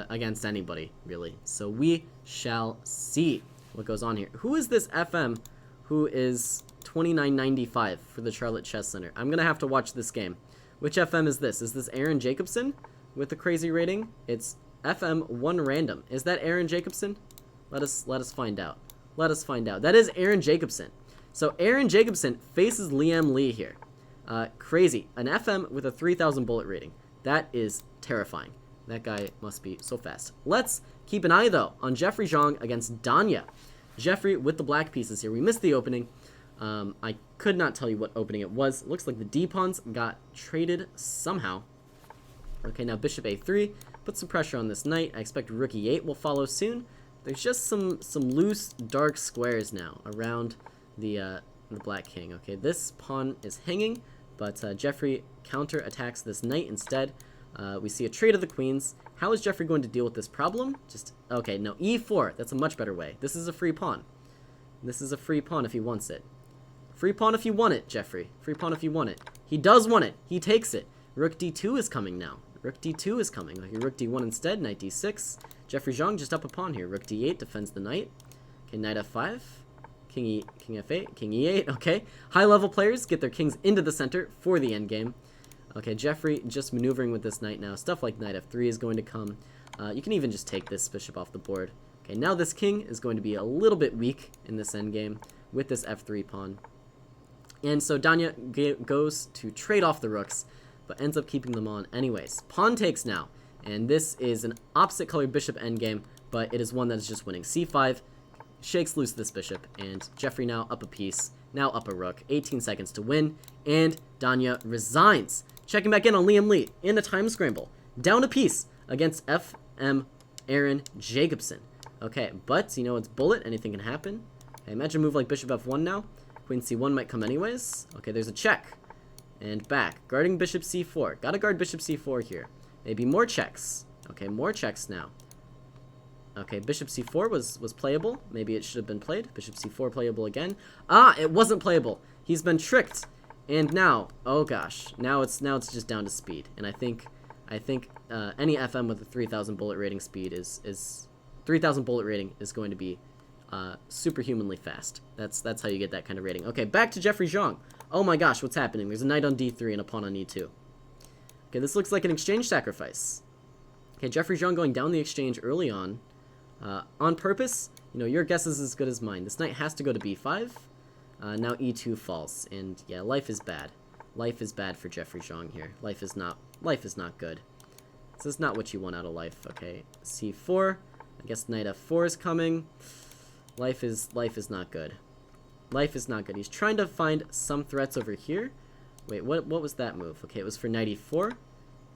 against anybody, really. So we shall see what goes on here. Who is this FM who is 29.95 for the Charlotte Chess Center? I'm going to have to watch this game. Which FM is this? Is this Aaron Jacobson with the crazy rating? It's FM 1 random. Is that Aaron Jacobson? Let us find out. Let us find out. That is Aaron Jacobson. So Aaron Jacobson faces Liam Lee here. Crazy. An FM with a 3,000 bullet rating. That is terrifying. That guy must be so fast. Let's keep an eye, though, on Jeffrey Zhang against Danya. Jeffrey with the black pieces here. We missed the opening. I could not tell you what opening it was. It looks like the D pawns got traded somehow. Okay, now bishop a3. Put some pressure on this knight. I expect rook e8 will follow soon. There's just some loose, dark squares now around the black king. Okay, this pawn is hanging, but Jeffrey counter-attacks this knight instead. We see a trade of the queens. How is Jeffrey going to deal with this problem? Okay, no, e4. That's a much better way. This is a free pawn. This is a free pawn if he wants it. Free pawn if you want it, Jeffrey. Free pawn if you want it. He does want it. He takes it. Rook d2 is coming now. Rook d2 is coming. Okay, rook d1 instead. Knight d6. Jeffrey Zhang just up a pawn here. Rook d8 defends the knight. Okay, knight f5. King f8. King e8. Okay. High-level players get their kings into the center for the endgame. Okay, Jeffrey just maneuvering with this knight now. Stuff like knight f3 is going to come. You can even just take this bishop off the board. Okay, now this king is going to be a little bit weak in this endgame with this f3 pawn. And so Danya goes to trade off the rooks, but ends up keeping them on anyways. Pawn takes now, and this is an opposite colored bishop endgame, but it is one that is just winning. c5 shakes loose this bishop, and Jeffrey now up a piece, now up a rook. 18 seconds to win, and Danya resigns. Checking back in on Liam Lee in the time scramble. Down a piece against FM Aaron Jacobson. Okay, but you know it's bullet, anything can happen. Okay, imagine a move like bishop f1 now. Queen c1 might come anyways. Okay, there's a check. And back. Guarding bishop c4. Gotta guard bishop c4 here. Maybe more checks. Okay, more checks now. Okay, bishop c4 was playable. Maybe it should have been played. Bishop c4 playable again. Ah, it wasn't playable. He's been tricked. And now, oh gosh, now it's just down to speed. And I think any FM with a 3,000 bullet rating speed is 3,000 bullet rating is going to be superhumanly fast. That's how you get that kind of rating. Okay, back to Jeffrey Zhang. Oh my gosh, what's happening? There's a knight on d3 and a pawn on e2. Okay, this looks like an exchange sacrifice. Okay, Jeffrey Zhang going down the exchange early on purpose. You know, your guess is as good as mine. This knight has to go to b5. Now e2 falls, and yeah, life is bad. Life is bad for Jeffrey Zhang here. Life is not good. This is not what you want out of life. Okay, c4. I guess knight f4 is coming. Life is not good. Life is not good. He's trying to find some threats over here. Wait, what was that move? Okay, it was for knight e4.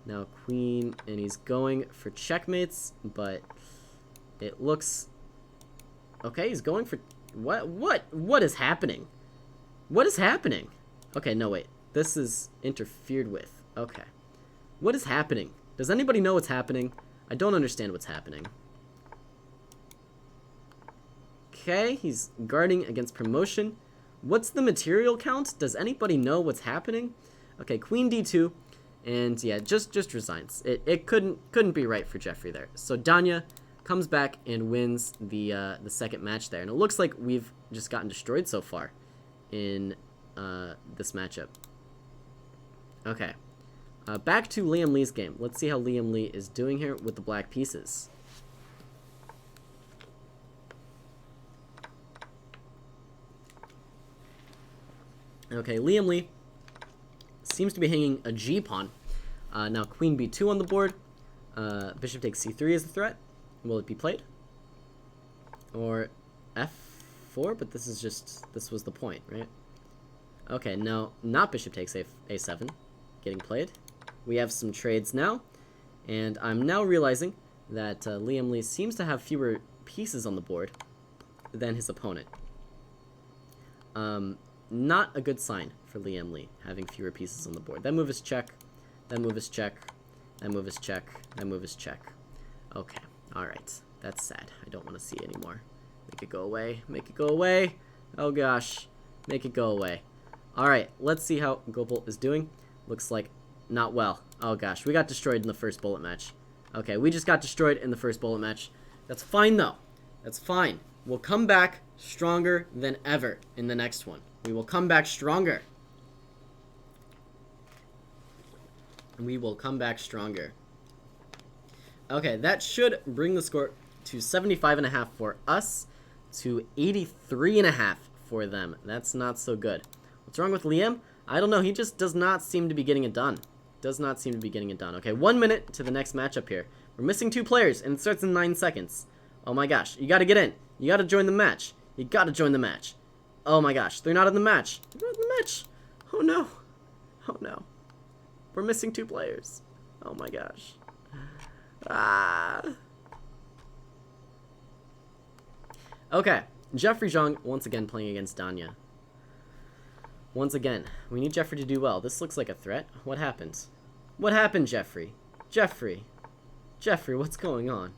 Now queen, and he's going for checkmates, but it looks okay. He's going for what is happening? What is happening? Okay, no wait. This is interfered with. Okay. What is happening? Does anybody know what's happening? I don't understand what's happening. Okay, he's guarding against promotion. What's the material count? Does anybody know what's happening? Okay, queen d2, and yeah, just resigns. It couldn't be right for Jeffrey there. So Danya comes back and wins the second match there, and it looks like we've just gotten destroyed so far in this matchup. Okay, back to Liam Lee's game. Let's see how Liam Lee is doing here with the black pieces. Okay, Liam Lee seems to be hanging a G pawn. Now queen b2 on the board. Bishop takes c3 as a threat. Will it be played? Or f4? But this was the point, right? Okay, now not bishop takes a7 getting played. We have some trades now, and I'm now realizing that Liam Lee seems to have fewer pieces on the board than his opponent. Not a good sign for Liam Lee, having fewer pieces on the board. That move is check. That move is check. That move is check. That move is check. Okay. Alright. That's sad. I don't want to see it anymore. Make it go away. Make it go away. Oh gosh. Make it go away. Alright. Let's see how Gopal is doing. Looks like not well. Oh gosh. We got destroyed in the first bullet match. Okay. We just got destroyed in the first bullet match. That's fine though. That's fine. We'll come back stronger than ever in the next one. We will come back stronger. We will come back stronger. Okay, that should bring the score to 75.5 for us, to 83.5 for them. That's not so good. What's wrong with Liam? I don't know. He just does not seem to be getting it done. Does not seem to be getting it done. Okay, 1 minute to the next matchup here. We're missing 2 players, and it starts in 9 seconds. Oh my gosh. You got to get in. You got to join the match. You gotta join the match. Oh my gosh, they're not in the match. They're not in the match. Oh no. Oh no. We're missing 2 players. Oh my gosh. Ah. Okay, Jeffrey Zhang once again playing against Danya. Once again, we need Jeffrey to do well. This looks like a threat. What happened? What happened, Jeffrey? Jeffrey, what's going on?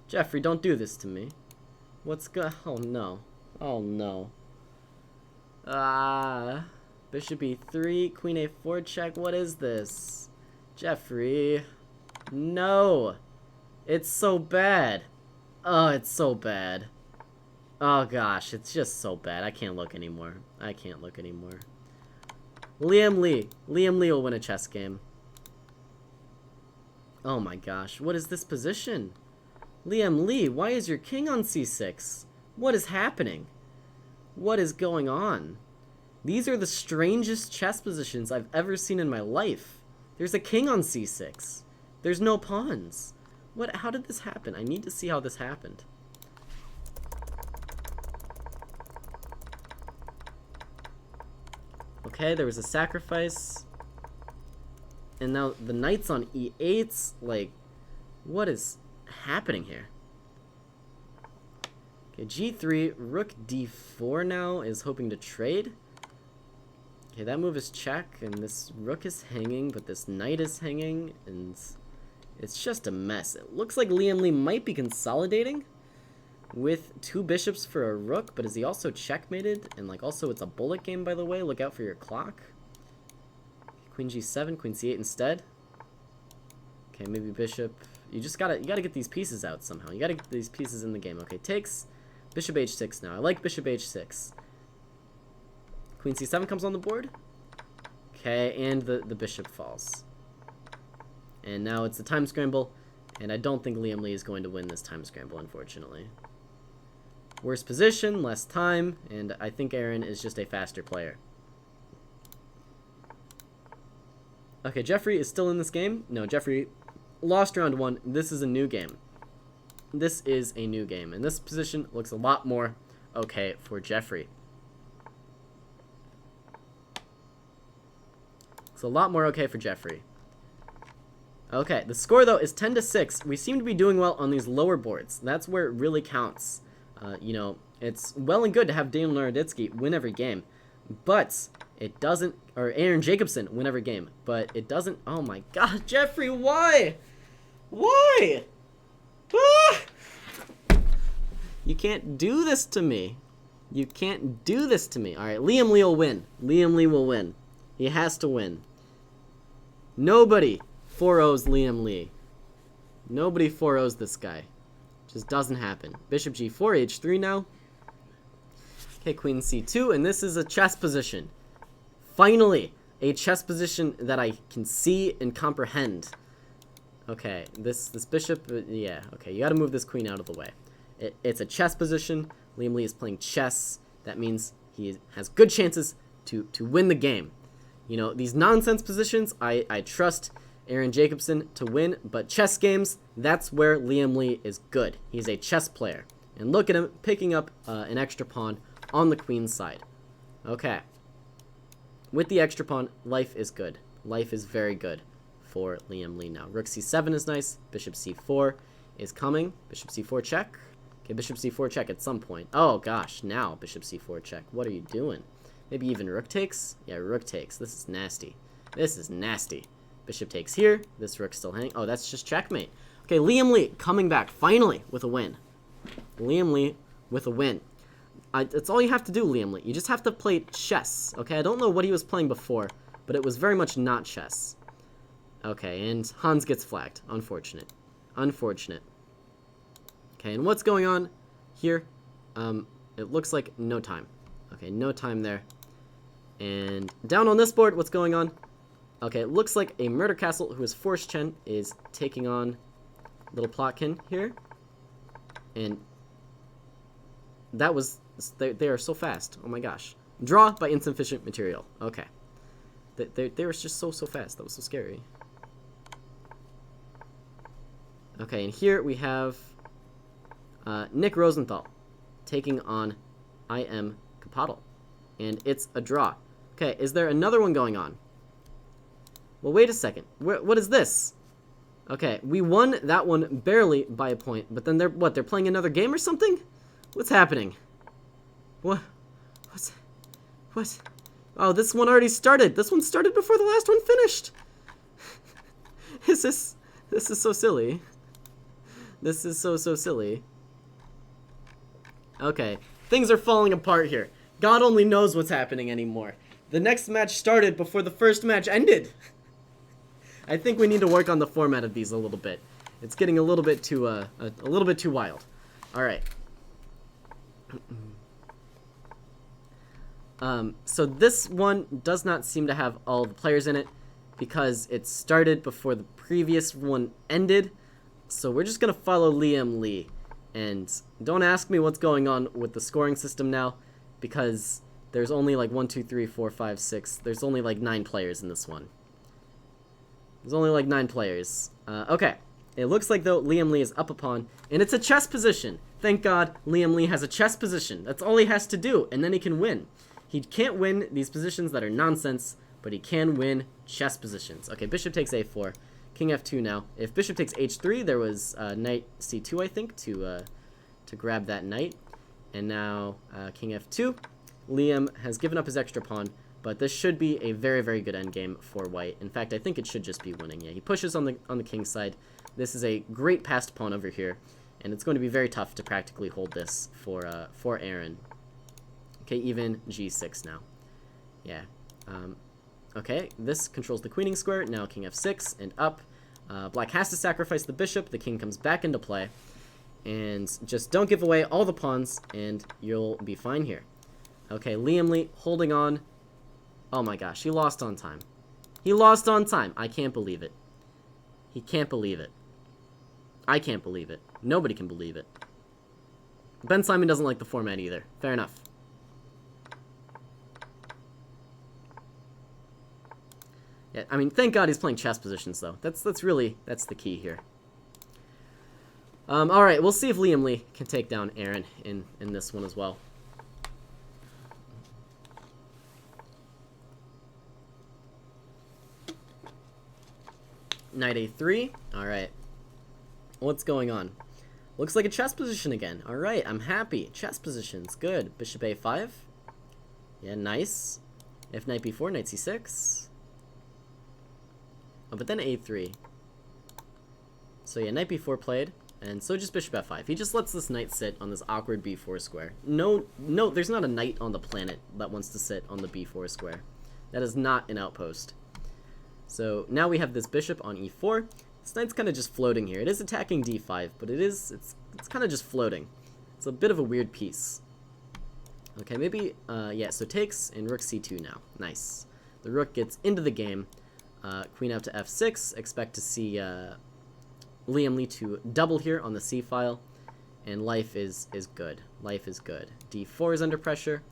Jeffrey, don't do this to me. Oh no. Oh no. Bishop e3, queen a4 check. What is this? Jeffrey. No. It's so bad. Oh, it's so bad. Oh gosh, it's just so bad. I can't look anymore. I can't look anymore. Liam Lee. Liam Lee will win a chess game. Oh my gosh, what is this position? Liam Lee, why is your king on c6? What is happening? What is going on? These are the strangest chess positions I've ever seen in my life. There's a king on c6. There's no pawns. How did this happen? I need to see how this happened. Okay, there was a sacrifice. And now the knight's on e8. Like, what is happening here? Okay, g3, rook d4 now is hoping to trade. Okay, that move is check, and this rook is hanging, but this knight is hanging, and it's just a mess. It looks like Liam Lee might be consolidating with 2 bishops for a rook, but is he also checkmated? And like, also it's a bullet game, by the way. Look out for your clock. Queen g7, queen c8 instead. Okay, maybe bishop. You gotta get these pieces out somehow. You gotta get these pieces in the game. Okay, takes. Bishop h6 now. I like bishop h6. Queen c7 comes on the board. Okay, and the bishop falls. And now it's the time scramble, and I don't think Liam Lee is going to win this time scramble, unfortunately. Worse position, less time, and I think Aaron is just a faster player. Okay, Jeffrey is still in this game. No, Jeffrey lost round 1. This is a new game. This is a new game, and this position looks a lot more okay for Jeffrey. It's a lot more okay for Jeffrey. Okay, the score, though, is 10-6. We seem to be doing well on these lower boards. That's where it really counts. You know, it's well and good to have Daniel Naroditsky win every game, but it doesn't, or Aaron Jacobson win every game, but it doesn't. Oh my God, Jeffrey, why? Why? Ah! You can't do this to me. You can't do this to me. All right, Liam Lee will win. Liam Lee will win. He has to win. Nobody 4-0s Liam Lee. Nobody 4-0s this guy. Just doesn't happen. Bishop g4, h3 now. Okay, queen c2, and this is a chess position. Finally, a chess position that I can see and comprehend. Okay, this bishop, yeah, okay, you gotta move this queen out of the way. It's a chess position. Liam Lee is playing chess. That means he has good chances to win the game. You know, these nonsense positions, I trust Aaron Jacobson to win, but chess games, that's where Liam Lee is good. He's a chess player. And look at him picking up an extra pawn on the queen's side. Okay. With the extra pawn, life is good. Life is very good for Liam Lee now. Rook c7 is nice. Bishop c4 is coming. Bishop c4 check. Okay, bishop c4 check at some point. Oh gosh, now bishop c4 check. What are you doing? Maybe even rook takes? Yeah, rook takes. This is nasty. This is nasty. Bishop takes here. This rook's still hanging. Oh, that's just checkmate. Okay, Liam Lee coming back finally with a win. Liam Lee with a win. That's all you have to do, Liam Lee. You just have to play chess. Okay, I don't know what he was playing before, but it was very much not chess. Okay, and Hans gets flagged. Unfortunate. Unfortunate. Okay, and what's going on here? It looks like no time. Okay, no time there. And down on this board, what's going on? Okay, it looks like a murder castle who is Force Chen is taking on little Plotkin here. And that was, they are so fast. Oh my gosh. Draw by insufficient material. Okay. They were just so fast. That was so scary. Okay, and here we have Nick Rosenthal taking on I am Kapatl. And it's a draw. Okay, is there another one going on? Well, wait a second. What is this? Okay, we won that one barely by a point, but then they're playing another game or something? What's happening? What? What? Oh, this one already started. This one started before the last one finished. This is so silly. This is so silly. Okay, things are falling apart here. God only knows what's happening anymore. The next match started before the first match ended. I think we need to work on the format of these a little bit. It's getting a little bit too wild. All right. So this one does not seem to have all the players in it because it started before the previous one ended. So we're just gonna follow GM Liem, and don't ask me what's going on with the scoring system now, because there's only like 1, 2, 3, 4, 5, 6. There's only like 9 players in this one. There's only like 9 players. Okay. It looks like, though, GM Liem is up a pawn, and it's a chess position. Thank God GM Liem has a chess position. That's all he has to do, and then he can win. He can't win these positions that are nonsense, but he can win chess positions. Okay, bishop takes a4. King f2 now. If bishop takes h3, there was knight c2, I think, to grab that knight. And now king f2. Liem has given up his extra pawn, but this should be a very, very good endgame for white. In fact, I think it should just be winning. Yeah, he pushes on the king's side. This is a great passed pawn over here, and it's going to be very tough to practically hold this for Aaron. Okay, even g6 now. Yeah. Okay, this controls the queening square. Now king f6 and up. Black has to sacrifice the bishop. The king comes back into play. And just don't give away all the pawns, and you'll be fine here. Okay, GM Liem holding on. Oh my gosh, he lost on time. He lost on time. I can't believe it. He can't believe it. I can't believe it. Nobody can believe it. Ben Simon doesn't like the format either. Fair enough. Yeah, I mean, thank God he's playing chess positions, though. That's the key here. All right, we'll see if GM Liem can take down Aaron in this one as well. Knight a3. All right. What's going on? Looks like a chess position again. All right, I'm happy. Chess positions, good. Bishop a5. Yeah, nice. If knight b4, knight c6. Oh, but then a3. So yeah, knight b4 played, and so just bishop f5. He just lets this knight sit on this awkward b4 square. No, there's not a knight on the planet that wants to sit on the b4 square. That is not an outpost. So now we have this bishop on e4. This knight's kind of just floating here. It is attacking d5, but it's kind of just floating. It's a bit of a weird piece. Okay, maybe, yeah, so takes, and rook c2 now. Nice. The rook gets into the game. Queen out to f6. Expect to see GM Liem to double here on the c file, and life is good. Life is good. d4 is under pressure.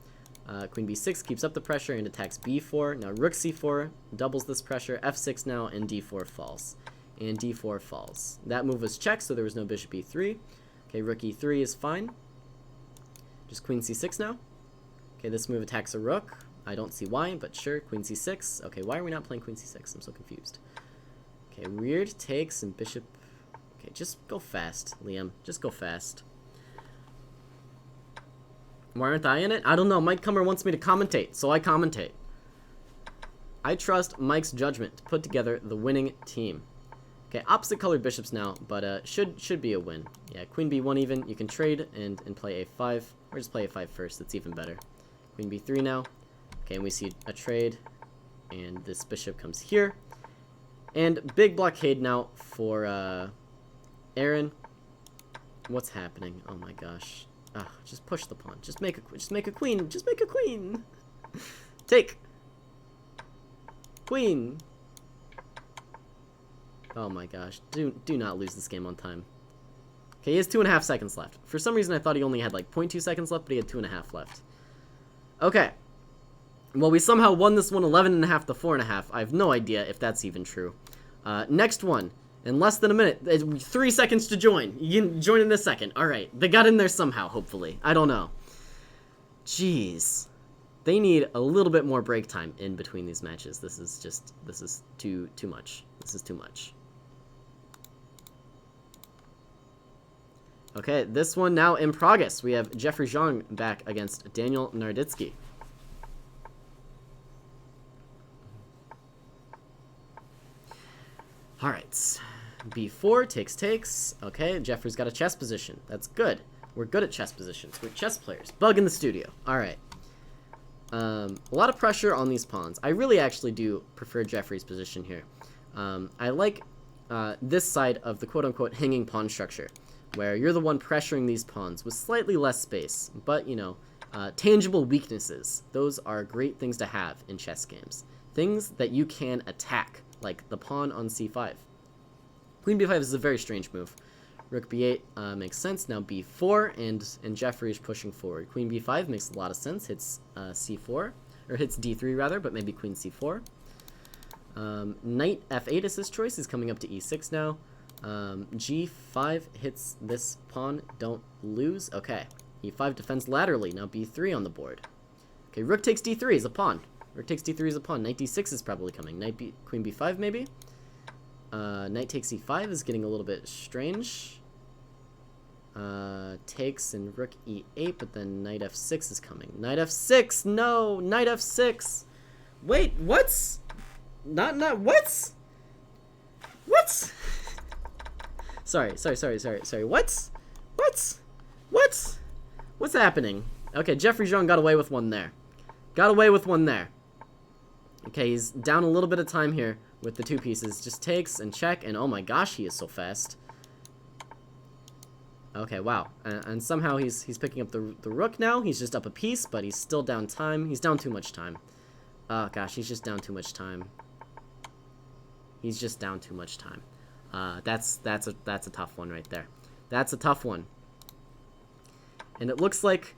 Queen b6 keeps up the pressure and attacks b4. Now rook c4 doubles this pressure. f6 now, and d4 falls. And d4 falls. That move was checked, so there was no bishop e3. Okay, rook e3 is fine. Just queen c6 now. Okay, this move attacks a rook. I don't see why, but sure, queen c6. Okay, why are we not playing queen c6? I'm so confused. Okay, weird takes and bishop. Okay, just go fast, Liem. Just go fast. Why aren't I in it? I don't know. Mike Kummer wants me to commentate, so I commentate. I trust Mike's judgment to put together the winning team. Okay, opposite colored bishops now, but should be a win. Yeah, queen b1 even. You can trade and play a5, or just play a5 first. It's even better. Queen b3 now. Okay, and we see a trade, and this bishop comes here. And big blockade now for Aaron. What's happening? Oh my gosh. Ah, just push the pawn. Just make a queen. Just make a queen. Take. Queen. Oh my gosh. Do not lose this game on time. Okay, he has 2.5 seconds left. For some reason, I thought he only had like 0.2 seconds left, but he had 2.5 left. Okay. Well, we somehow won this one 11.5 to 4.5. I have no idea if that's even true. Next one. In less than a minute. 3 seconds to join. You can join in a second. Alright. They got in there somehow, hopefully. I don't know. Jeez. They need a little bit more break time in between these matches. This is too much. This is too much. Okay, this one now in progress. We have Jeffrey Zhang back against Daniel Naroditsky. All right. B4 takes. Okay, Jeffrey's got a chess position. That's good. We're good at chess positions. We're chess players. Bug in the studio. All right. A lot of pressure on these pawns. I really actually do prefer Jeffrey's position here. I like this side of the quote-unquote hanging pawn structure, where you're the one pressuring these pawns with slightly less space, but, you know, tangible weaknesses. Those are great things to have in chess games. Things that you can attack, like the pawn on c5. Queen b5 is a very strange move. Rook b8 makes sense. Now b4, and Jeffrey is pushing forward. Queen b5 makes a lot of sense. Hits c4, or hits d3 rather, but maybe queen c4. Knight f8 is his choice. He's coming up to e6 now. g5 hits this pawn. Don't lose. Okay. e5 defends laterally. Now b3 on the board. Okay, rook takes d3 is a pawn. Rook takes d3 is a pawn. Knight d6 is probably coming. Queen b5 maybe. Knight takes e5 is getting a little bit strange. Takes and rook e8, but then knight f6 is coming. Knight f6, no! Knight f6! Wait, what's? Not, what? What? Sorry, what? What's happening? Okay, Jeffrey Zhang got away with one there. Okay, he's down a little bit of time here with the two pieces. Just takes and check, and oh my gosh, he is so fast. Okay, wow. And somehow he's picking up the rook now. He's just up a piece, but he's still down time. He's down too much time. Oh gosh, he's just down too much time. That's a tough one right there. That's a tough one. And it looks like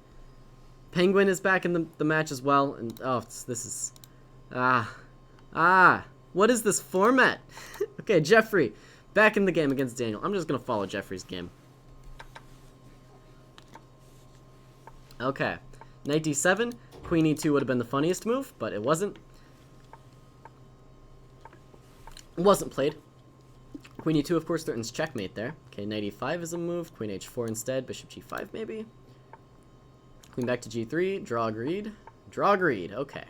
Penguin is back in the match as well. And oh, this is what is this format? Okay, Jeffrey back in the game against Daniel. I'm just gonna follow Jeffrey's game. Okay, knight d7. Queen e2 would have been the funniest move, but it wasn't. It wasn't played. Queen e2, of course, threatens checkmate there. Okay, knight e5 is a move. Queen h4 instead. Bishop g5 maybe. Queen back to g3. Draw agreed. Draw agreed. Okay.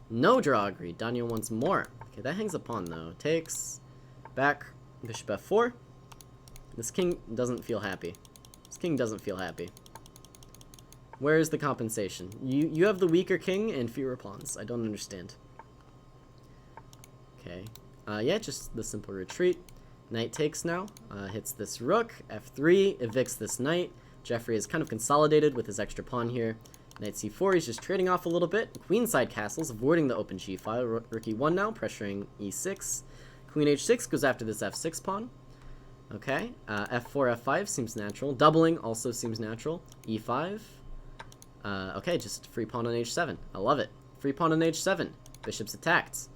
No draw agreed. Daniel wants more. Okay, that hangs a pawn though. Takes. Back. Bishop f4. This king doesn't feel happy. Where is the compensation? You have the weaker king and fewer pawns. I don't understand. Okay. Yeah, just the simple retreat. Knight takes now. Hits this rook. f3. Evicts this knight. Jeffrey is kind of consolidated with his extra pawn here. Knight c4, he's just trading off a little bit. Queenside castles, avoiding the open g file. Rook e1 now, pressuring e6. Queen h6 goes after this f6 pawn. Okay, f4, f5 seems natural. Doubling also seems natural. e5. Okay, just free pawn on h7. I love it. Free pawn on h7. Bishop's attacked.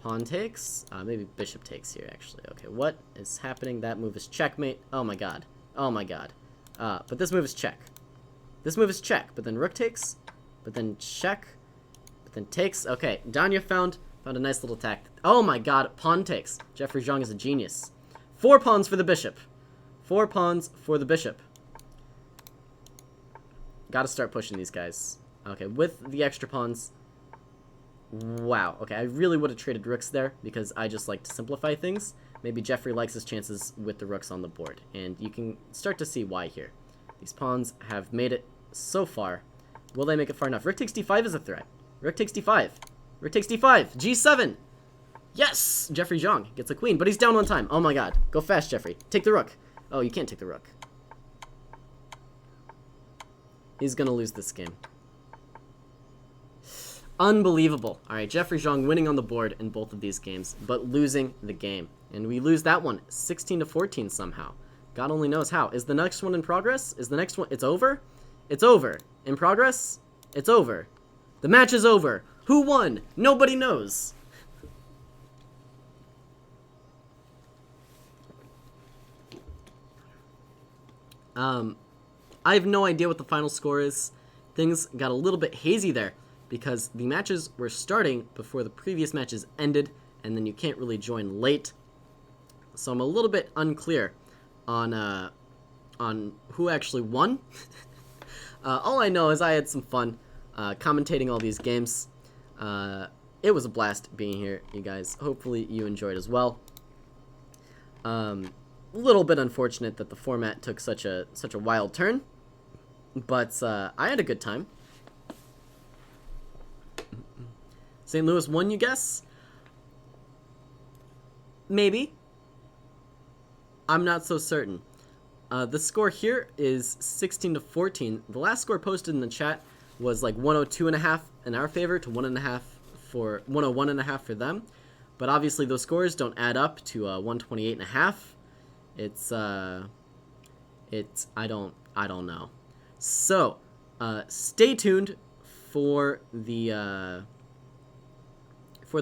Pawn takes. Maybe bishop takes here, actually. Okay, what is happening? That move is checkmate. Oh my god. But this move is check. But then rook takes. But then check. But then takes. Okay, Danya found a nice little attack. Oh my god, pawn takes. Jeffrey Zhang is a genius. 4 pawns for the bishop. Gotta start pushing these guys. Okay, with the extra pawns. Wow. Okay, I really would have traded rooks there because I just like to simplify things. Maybe Jeffrey likes his chances with the rooks on the board. And you can start to see why here. These pawns have made it so far. Will they make it far enough? Rook takes d5 is a threat. Rook takes d5. G7. Yes! Jeffrey Zhang gets a queen, but he's down on time. Oh my god. Go fast, Jeffrey. Take the rook. Oh, you can't take the rook. He's gonna lose this game. Unbelievable. Alright, Jeffrey Zhang winning on the board in both of these games, but losing the game. And we lose that one 16-14 somehow. God only knows how. Is the next one in progress? Is the next one... It's over? It's over. In progress? It's over. The match is over. Who won? Nobody knows. I have no idea what the final score is. things got a little bit hazy there because the matches were starting before the previous matches ended, and then you can't really join late. So I'm a little bit unclear on who actually won. All I know is I had some fun commentating all these games. It was a blast being here, you guys. Hopefully you enjoyed as well. A little bit unfortunate that the format took such a wild turn, but I had a good time. St. Louis won, you guess? Maybe. I'm not so certain. The score here is 16-14. The last score posted in the chat was like 102.5 in our favor to 1.5 for 101.5 for them. But obviously those scores don't add up to 128.5. It's I don't know. So stay tuned for the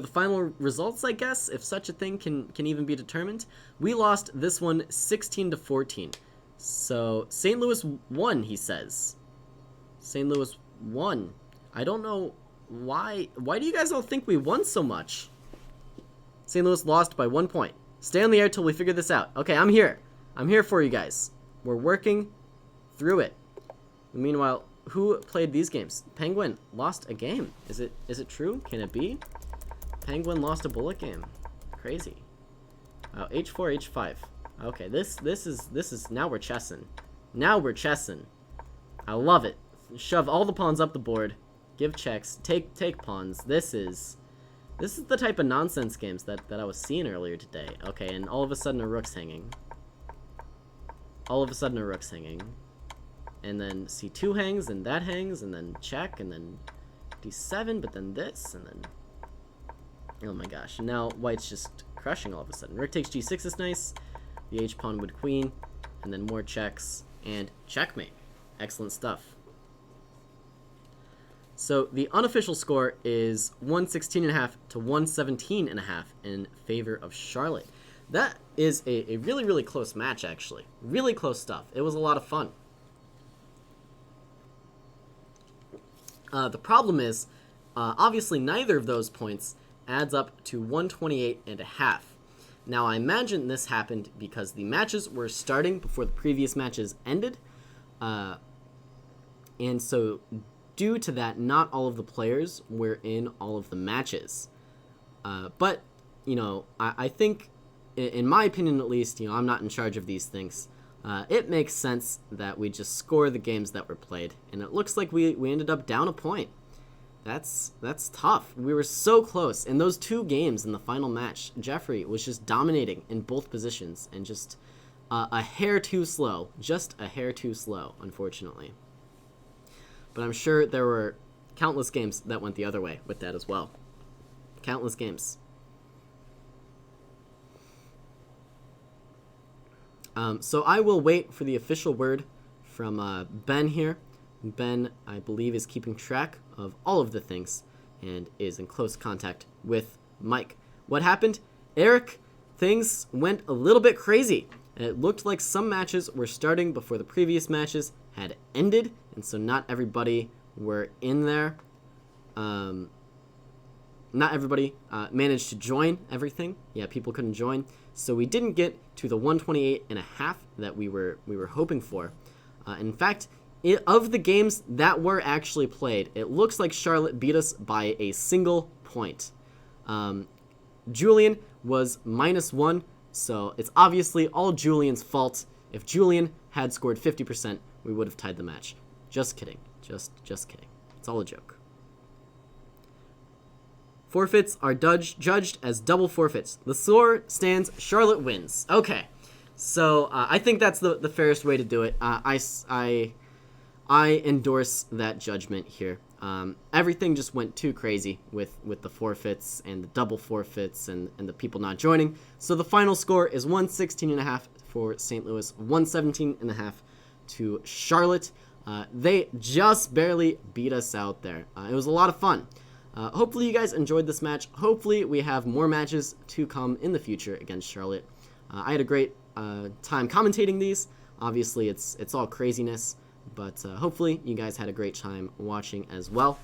final results, I guess, if such a thing can even be determined. We lost this one 16-14. So St. Louis won, he says. St. Louis won. I don't know why. Why do you guys all think we won so much? St. Louis lost by 1 point. Stay on the air till we figure this out. Okay, I'm here. I'm here for you guys. We're working through it. Meanwhile, who played these games? Penguin lost a game. Is it true? Can it be? Penguin lost a bullet game. Crazy. Oh, H4, H5. Okay, this is now we're chessing. Now we're chessing. I love it. Shove all the pawns up the board. Give checks. Take pawns. This is the type of nonsense games that I was seeing earlier today. Okay, and all of a sudden a rook's hanging. All of a sudden a rook's hanging. And then C2 hangs, and that hangs, and then check, and then D7, but then this, and then... Oh my gosh, and now white's just crushing all of a sudden. Rook takes G6 is nice. The H-pawn would queen, and then more checks, and checkmate. Excellent stuff. So the unofficial score is 116.5 to 117.5 in favor of Charlotte. That is a really, really close match, actually. Really close stuff. It was a lot of fun. The problem is, obviously neither of those points adds up to 128.5. Now, I imagine this happened because the matches were starting before the previous matches ended. And so, due to that, not all of the players were in all of the matches. But, you know, I think, in my opinion at least, you know, I'm not in charge of these things. It makes sense that we just score the games that were played. And it looks like we ended up down a point. That's tough. We were so close. In those two games in the final match, Jeffrey was just dominating in both positions and just a hair too slow. Just a hair too slow, unfortunately. But I'm sure there were countless games that went the other way with that as well. Countless games. So I will wait for the official word from Ben here. Ben, I believe, is keeping track of all of the things and is in close contact with Mike. What happened? Eric, things went a little bit crazy. It looked like some matches were starting before the previous matches had ended, and so not everybody were in there. Not everybody managed to join everything. Yeah, people couldn't join. So we didn't get to the 128.5 that we were hoping for. In fact, of the games that were actually played, it looks like Charlotte beat us by a single point. Julian was -1, so it's obviously all Julian's fault. If Julian had scored 50%, we would have tied the match. Just kidding. Just kidding. It's all a joke. Forfeits are judged as double forfeits. The score stands, Charlotte wins. Okay, so I think that's the fairest way to do it. I endorse that judgment here. Everything just went too crazy with the forfeits and the double forfeits and the people not joining. So the final score is 116.5 for St. Louis, 117.5 to Charlotte. They just barely beat us out there. It was a lot of fun. Hopefully you guys enjoyed this match. Hopefully we have more matches to come in the future against Charlotte. I had a great time commentating these. Obviously it's all craziness. But hopefully you guys had a great time watching as well.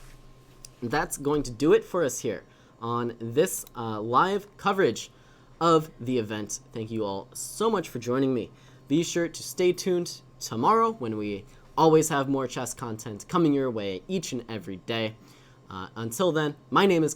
That's going to do it for us here on this live coverage of the event. Thank you all so much for joining me. Be sure to stay tuned tomorrow when we always have more chess content coming your way each and every day. Until then, my name is